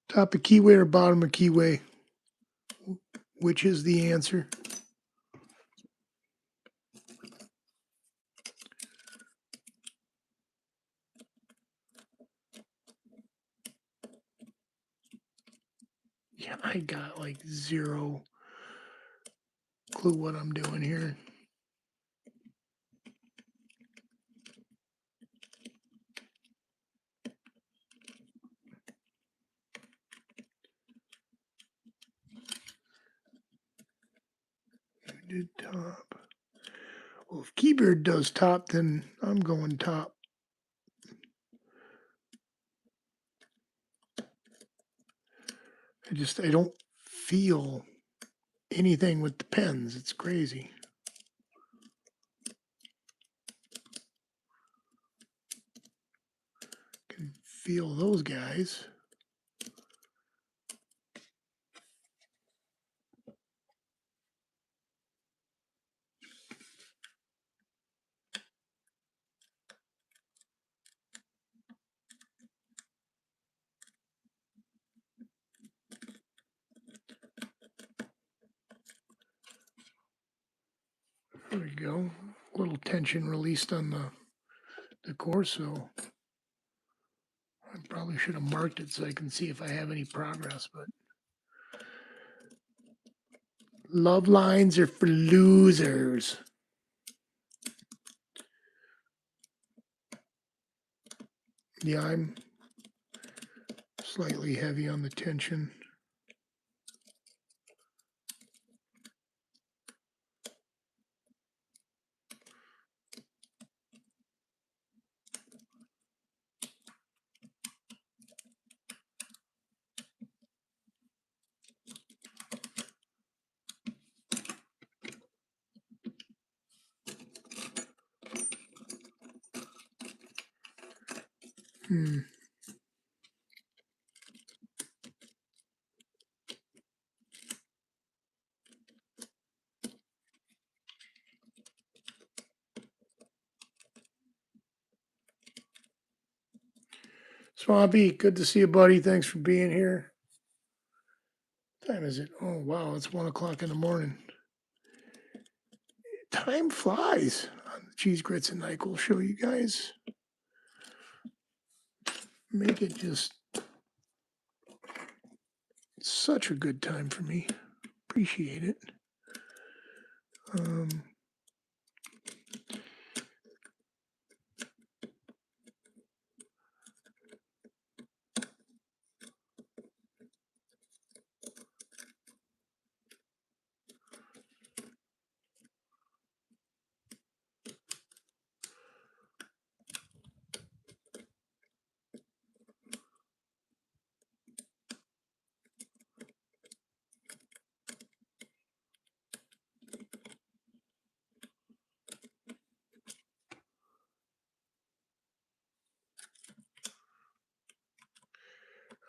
A: Top of keyway or bottom of keyway? which is the answer. Yeah, I got like zero clue what I'm doing here. Who did top? Well, if Keybeard does top, then I'm going top. I don't feel anything with the pens. It's crazy. Can feel those guys. There we go. A little tension released on the Corso. I probably should have marked it so I can see if I have any progress, but love lines are for losers. Yeah, I'm slightly heavy on the tension. Hmm. Swampy, good to see you, buddy. Thanks for being here. What time is it? Oh, wow, it's 1 o'clock in the morning. Time flies on the Cheese Grits and Nyquil show, you guys. Make it just such a good time for me. Appreciate it.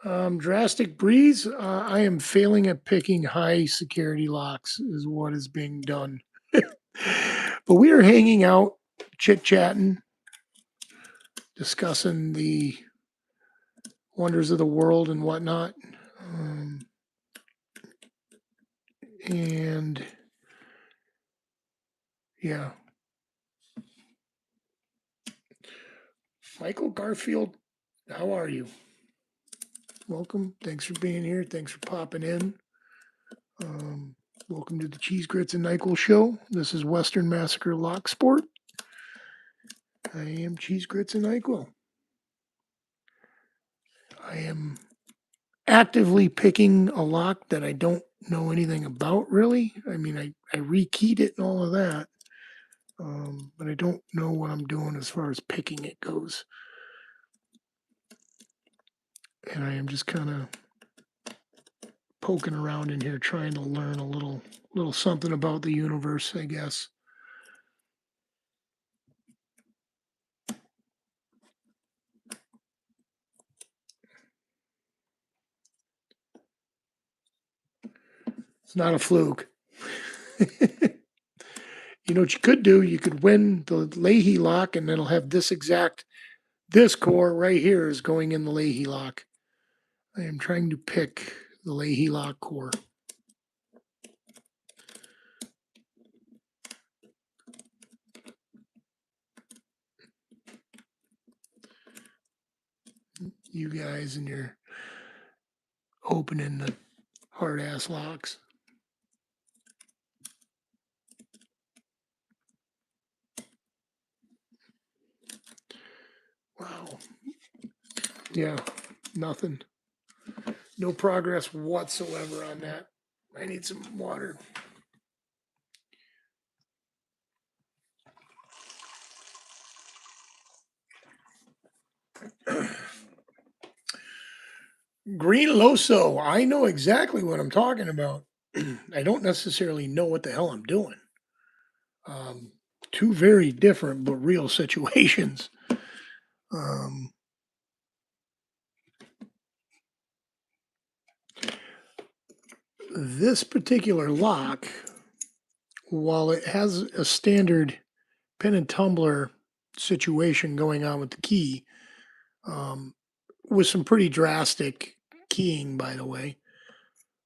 A: Um, Drastic Breeze, I am failing at picking high security locks, is what is being done. But we are hanging out, chit chatting, discussing the wonders of the world and whatnot. And yeah. Michael Garfield, how are you? Welcome. Thanks for being here. Thanks for popping in. Welcome to the Cheese Grits and Nyquil show. This is Western Massacre Locksport. I am Cheese Grits and Nyquil. I am actively picking a lock that I don't know anything about, really. I mean, I rekeyed it and all of that, but I don't know what I'm doing as far as picking it goes. And I am just kind of poking around in here trying to learn a little something about the universe, I guess. It's not a fluke. You know what you could do? You could win the Leahy lock, and it'll have this core right here is going in the Leahy lock. I am trying to pick the Leahy lock core. You guys and your opening the hard ass locks. Wow. Yeah, nothing. No progress whatsoever on that. I need some water. Green Loso. I know exactly what I'm talking about. I don't necessarily know what the hell I'm doing. Um, Two very different but real situations. Um, this particular lock, while it has a standard pin and tumbler situation going on with the key, um, with some pretty drastic keying, by the way,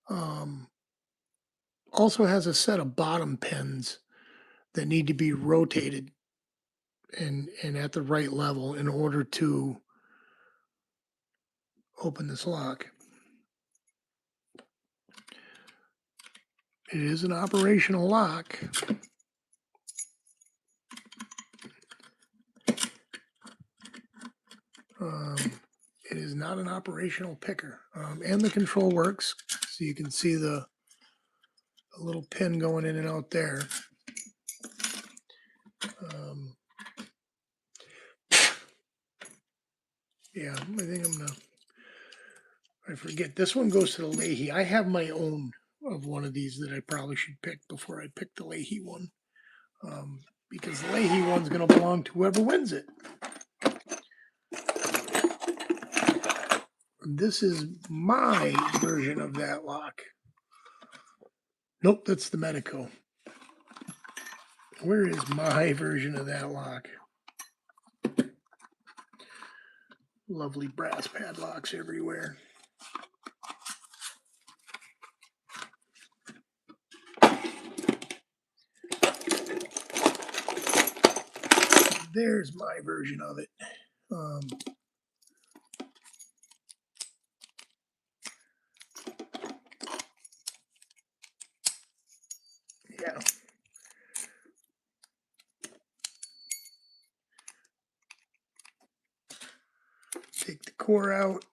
A: um, also has a set of bottom pins that need to be rotated and at the right level in order to open this lock. It is an operational lock. Um, it is not an operational picker. And the control works. So you can see the little pin going in and out there. Um, yeah, I think I'm gonna. I forget. This one goes to the Leahy. I have my own of one of these that I probably should pick before I pick the Leahy one. Because the Leahy one's going to belong to whoever wins it. This is my version of that lock. Nope, that's the Medico. Where is my version of that lock? Lovely brass padlocks everywhere. There's my version of it. Yeah. Take the core out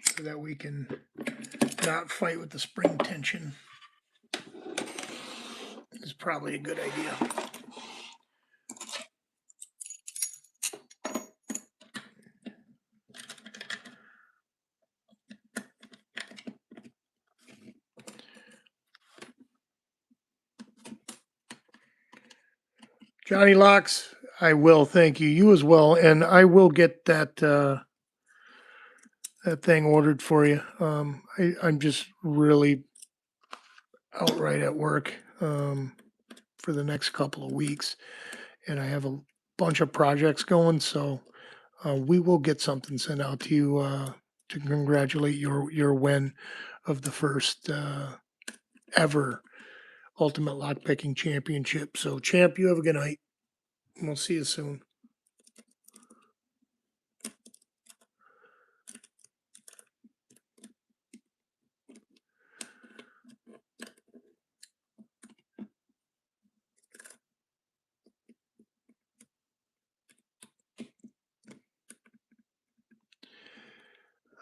A: so that we can not fight with the spring tension. Is probably a good idea. Johnny Locks, I will thank you. You as well, and I will get that that thing ordered for you. I'm just really outright at work for the next couple of weeks, and I have a bunch of projects going. So we will get something sent out to you to congratulate your win of the first ever Ultimate Lockpicking Championship. So, champ, you have a good night. We'll see you soon.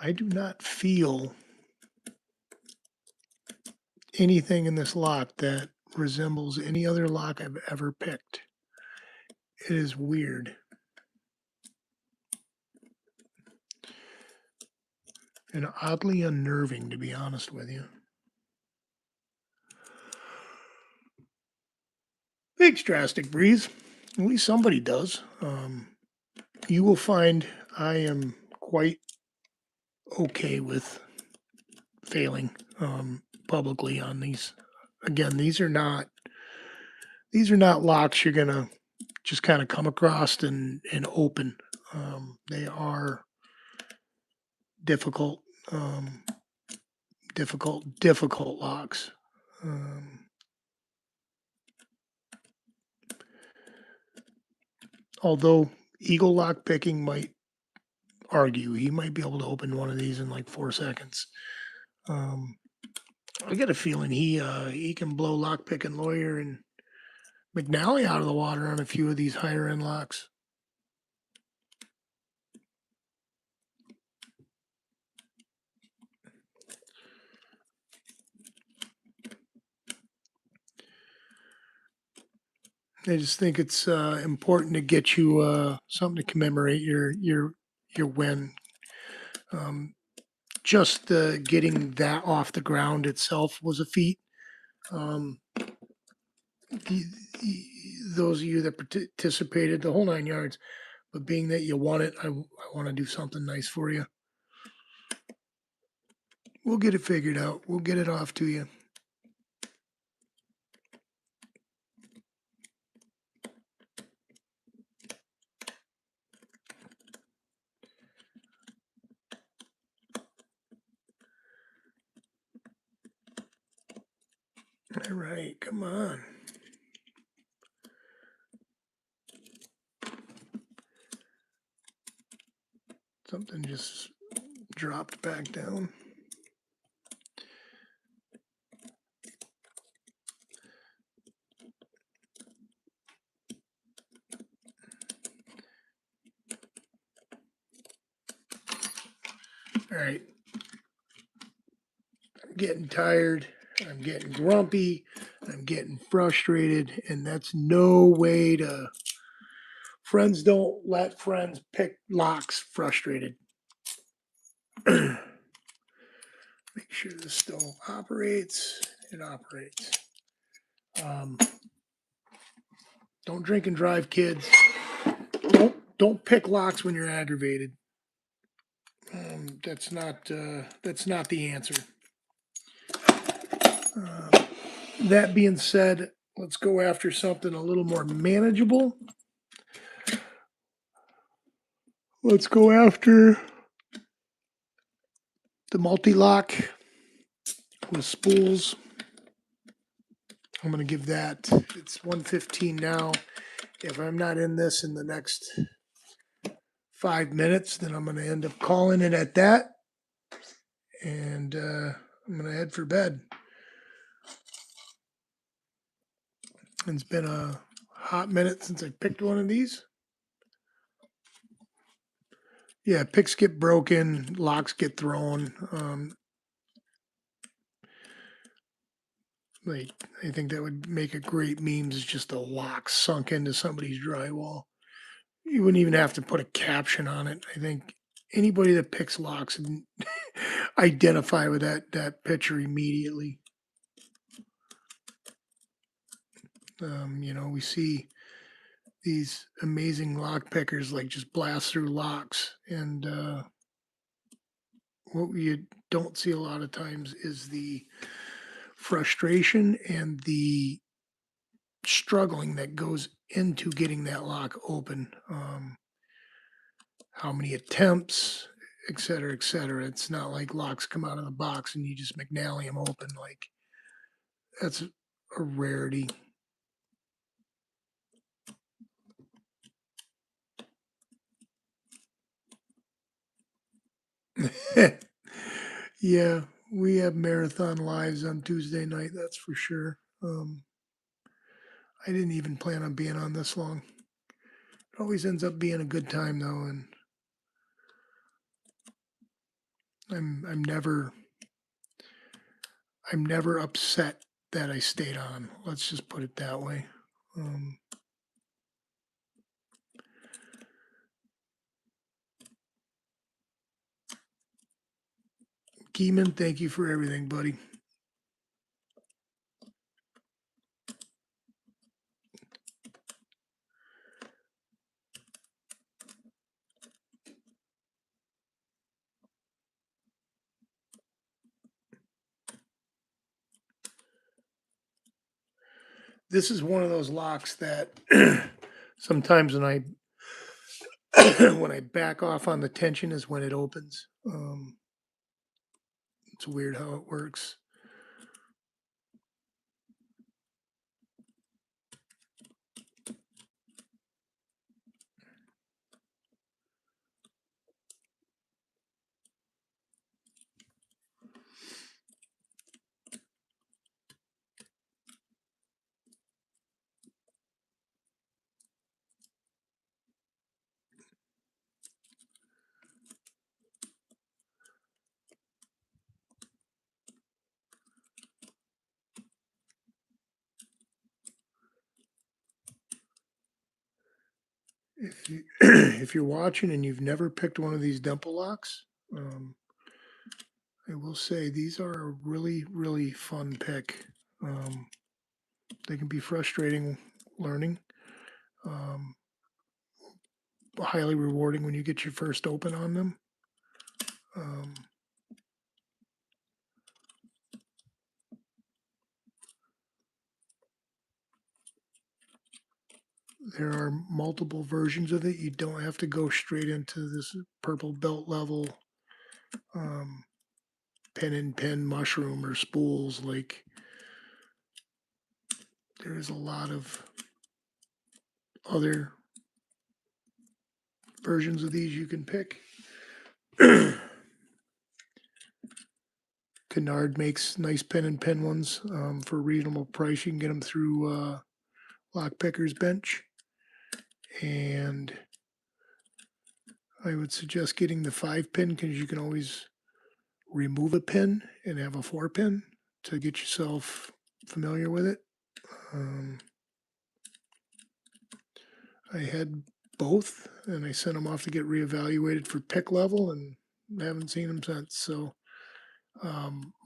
A: I do not feel anything in this lock that resembles any other lock I've ever picked. It is weird. And oddly unnerving, to be honest with you. Thanks, Drastic Breeze. At least somebody does. You will find I am quite okay with failing publicly on these. Again, these are not locks you're gonna just kind of come across and open. They are difficult, difficult locks. Although eagle lock picking might argue. He might be able to open one of these in like 4 seconds. Um, I get a feeling he can blow lockpick and lawyer and McNally out of the water on a few of these higher end locks. I just think it's important to get you something to commemorate your win. Um, just getting that off the ground itself was a feat. Um, the, those of you that participated, the whole 9 yards, but being that you won it, I want to do something nice for you. We'll get it figured out. We'll get it off to you. All right, come on. Something just dropped back down. All right. I'm getting tired. I'm getting grumpy. I'm getting frustrated. And that's no way to. Friends don't let friends pick locks frustrated. Make sure this still operates. It operates. Um, don't drink and drive, kids. Don't pick locks when you're aggravated. That's not the answer. That being said, let's go after something a little more manageable. Let's go after the multi-lock with spools. I'm going to give that, it's 1:15 now. If I'm not in this in the next 5 minutes, then I'm going to end up calling it at that. And I'm going to head for bed. It's been a hot minute since I picked one of these. Yeah, picks get broken, locks get thrown. Like, I think that would make a great meme is just a lock sunk into somebody's drywall. You wouldn't even have to put a caption on it. I think anybody that picks locks and identify with that picture immediately. We see these amazing lock pickers like just blast through locks, and what you don't see a lot of times is the frustration and the struggling that goes into getting that lock open. How many attempts, et cetera, et cetera. It's not like locks come out of the box and you just McNally them open. Like, that's a rarity. Yeah, we have marathon lives on Tuesday night, that's for sure. I didn't even plan on being on this long. It always ends up being a good time though, and I'm never upset that I stayed on. Let's just put it that way. Um, Keeman, thank you for everything, buddy. This is one of those locks that sometimes when I when I back off on the tension is when it opens. It's weird how it works. If you if you're watching and you've never picked one of these dimple locks, I will say these are a really fun pick. Um, they can be frustrating learning, um, highly rewarding when you get your first open on them. Um, there are multiple versions of it. You don't have to go straight into this purple belt level um, pen and pin mushroom or spools. Like there's a lot of other versions of these you can pick. Kennard makes nice pen and pen ones for a reasonable price. You can get them through Lockpicker's Bench, and I would suggest getting the 5 pin because you can always remove a pin and have a 4 pin to get yourself familiar with it. Um, I had both, and I sent them off to get reevaluated for pick level, and haven't seen them since. So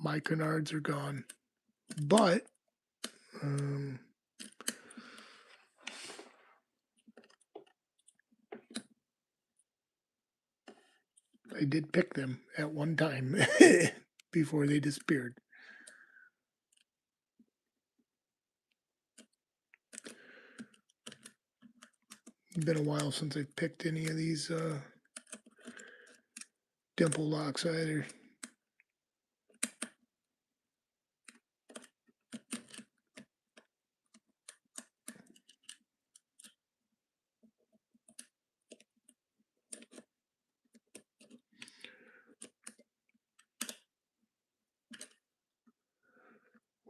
A: my canards are gone, but um, I did pick them at one time before they disappeared. It's been a while since I picked any of these dimple locks either.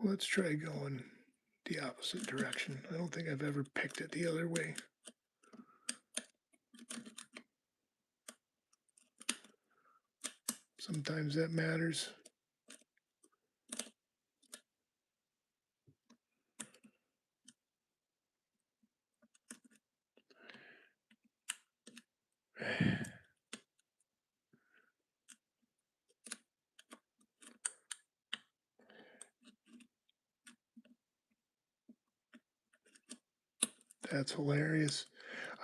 A: Let's try going the opposite direction. I don't think I've ever picked it the other way. Sometimes that matters. That's hilarious.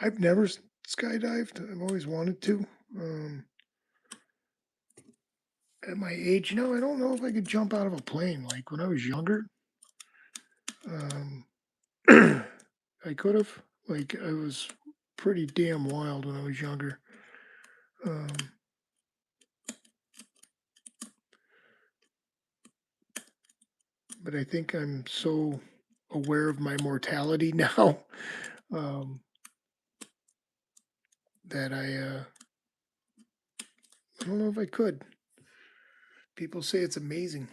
A: I've never skydived. I've always wanted to. At my age now, I don't know if I could jump out of a plane. Like when I was younger, um, I could have. Like I was pretty damn wild when I was younger. Um, but I think I'm so aware of my mortality now um, that I don't know if I could. People say it's amazing.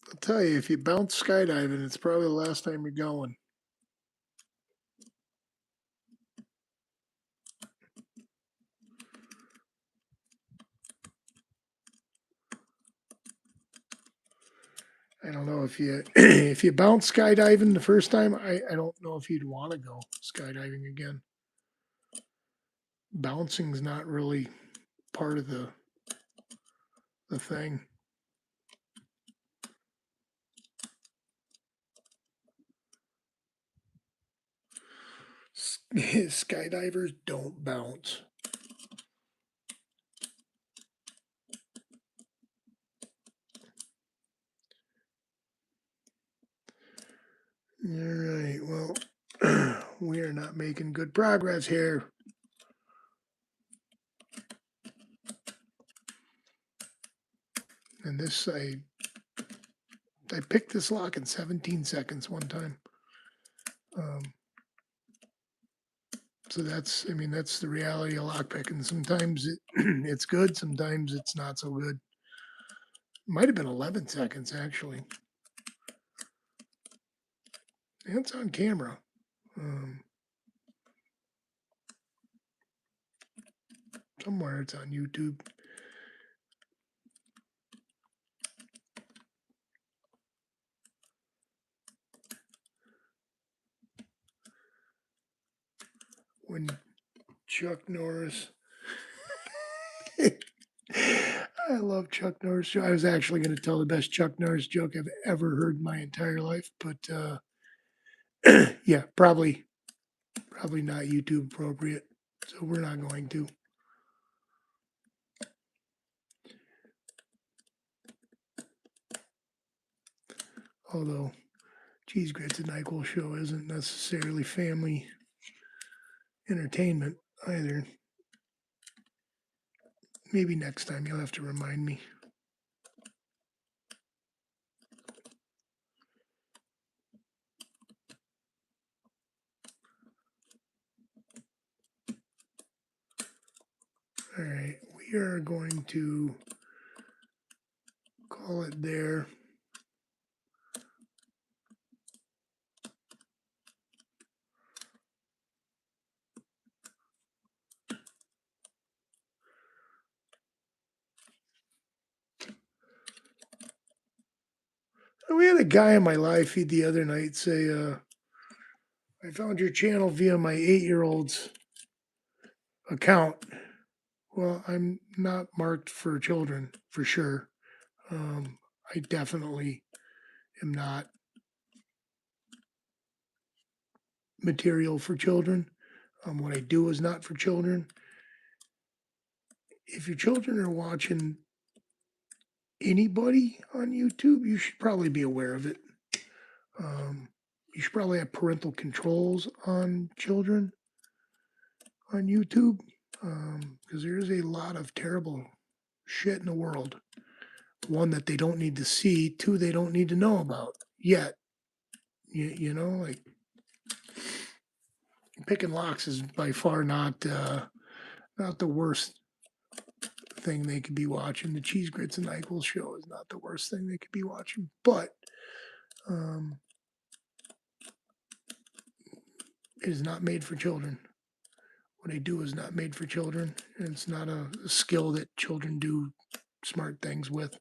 A: I'll tell you, if you bounce skydiving, it's probably the last time you're going. I don't know if you if you bounce skydiving the first time, I don't know if you'd want to go skydiving again. Bouncing's not really part of the thing. Skydivers don't bounce. All right, well, we are not making good progress here. And this, I picked this lock in 17 seconds one time. Um, so that's, I mean, that's the reality of lockpicking. Sometimes it's good, sometimes it's not so good. Might have been 11 seconds actually. And it's on camera. Um, Somewhere it's on YouTube. Chuck Norris. I love Chuck Norris. I was actually going to tell the best Chuck Norris joke I've ever heard in my entire life, but yeah, probably not YouTube appropriate. So we're not going to. Although Cheese Grits and NyQuil Show isn't necessarily family entertainment either. Maybe next time you'll have to remind me. All right, we are going to call it there. We had a guy in my live feed the other night say, I found your channel via my 8-year-old's account. Well, I'm not marked for children for sure. I definitely am not material for children. What I do is not for children. If your children are watching anybody on YouTube, you should probably be aware of it. You should probably have parental controls on children on YouTube because there is a lot of terrible shit in the world. One, that they don't need to see. Two, they don't need to know about yet. You know, like picking locks is by far not the worst thing they could be watching. The Cheese Grits and NyQuil Show is not the worst thing they could be watching, but it is not made for children. What I do is not made for children, and it's not a skill that children do smart things with.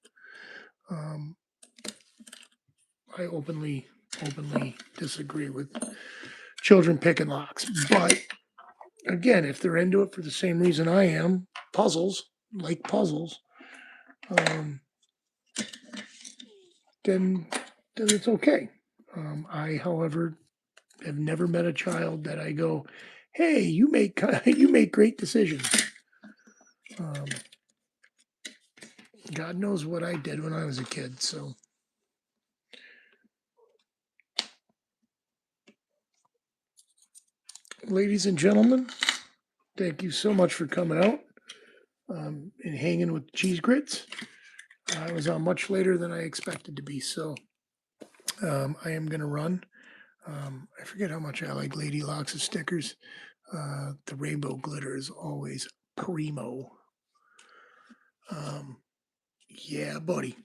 A: I openly disagree with children picking locks, but again, if they're into it for the same reason I am, puzzles, like puzzles, then it's okay. I, however, have never met a child that I go, "Hey, you make you make great decisions." God knows what I did when I was a kid. So, ladies and gentlemen, thank you so much for coming out and hanging with Cheese Grits. I was on much later than I expected to be, so I am going to run. I forget how much I like Lady Locks' stickers. The rainbow glitter is always primo. Yeah, buddy.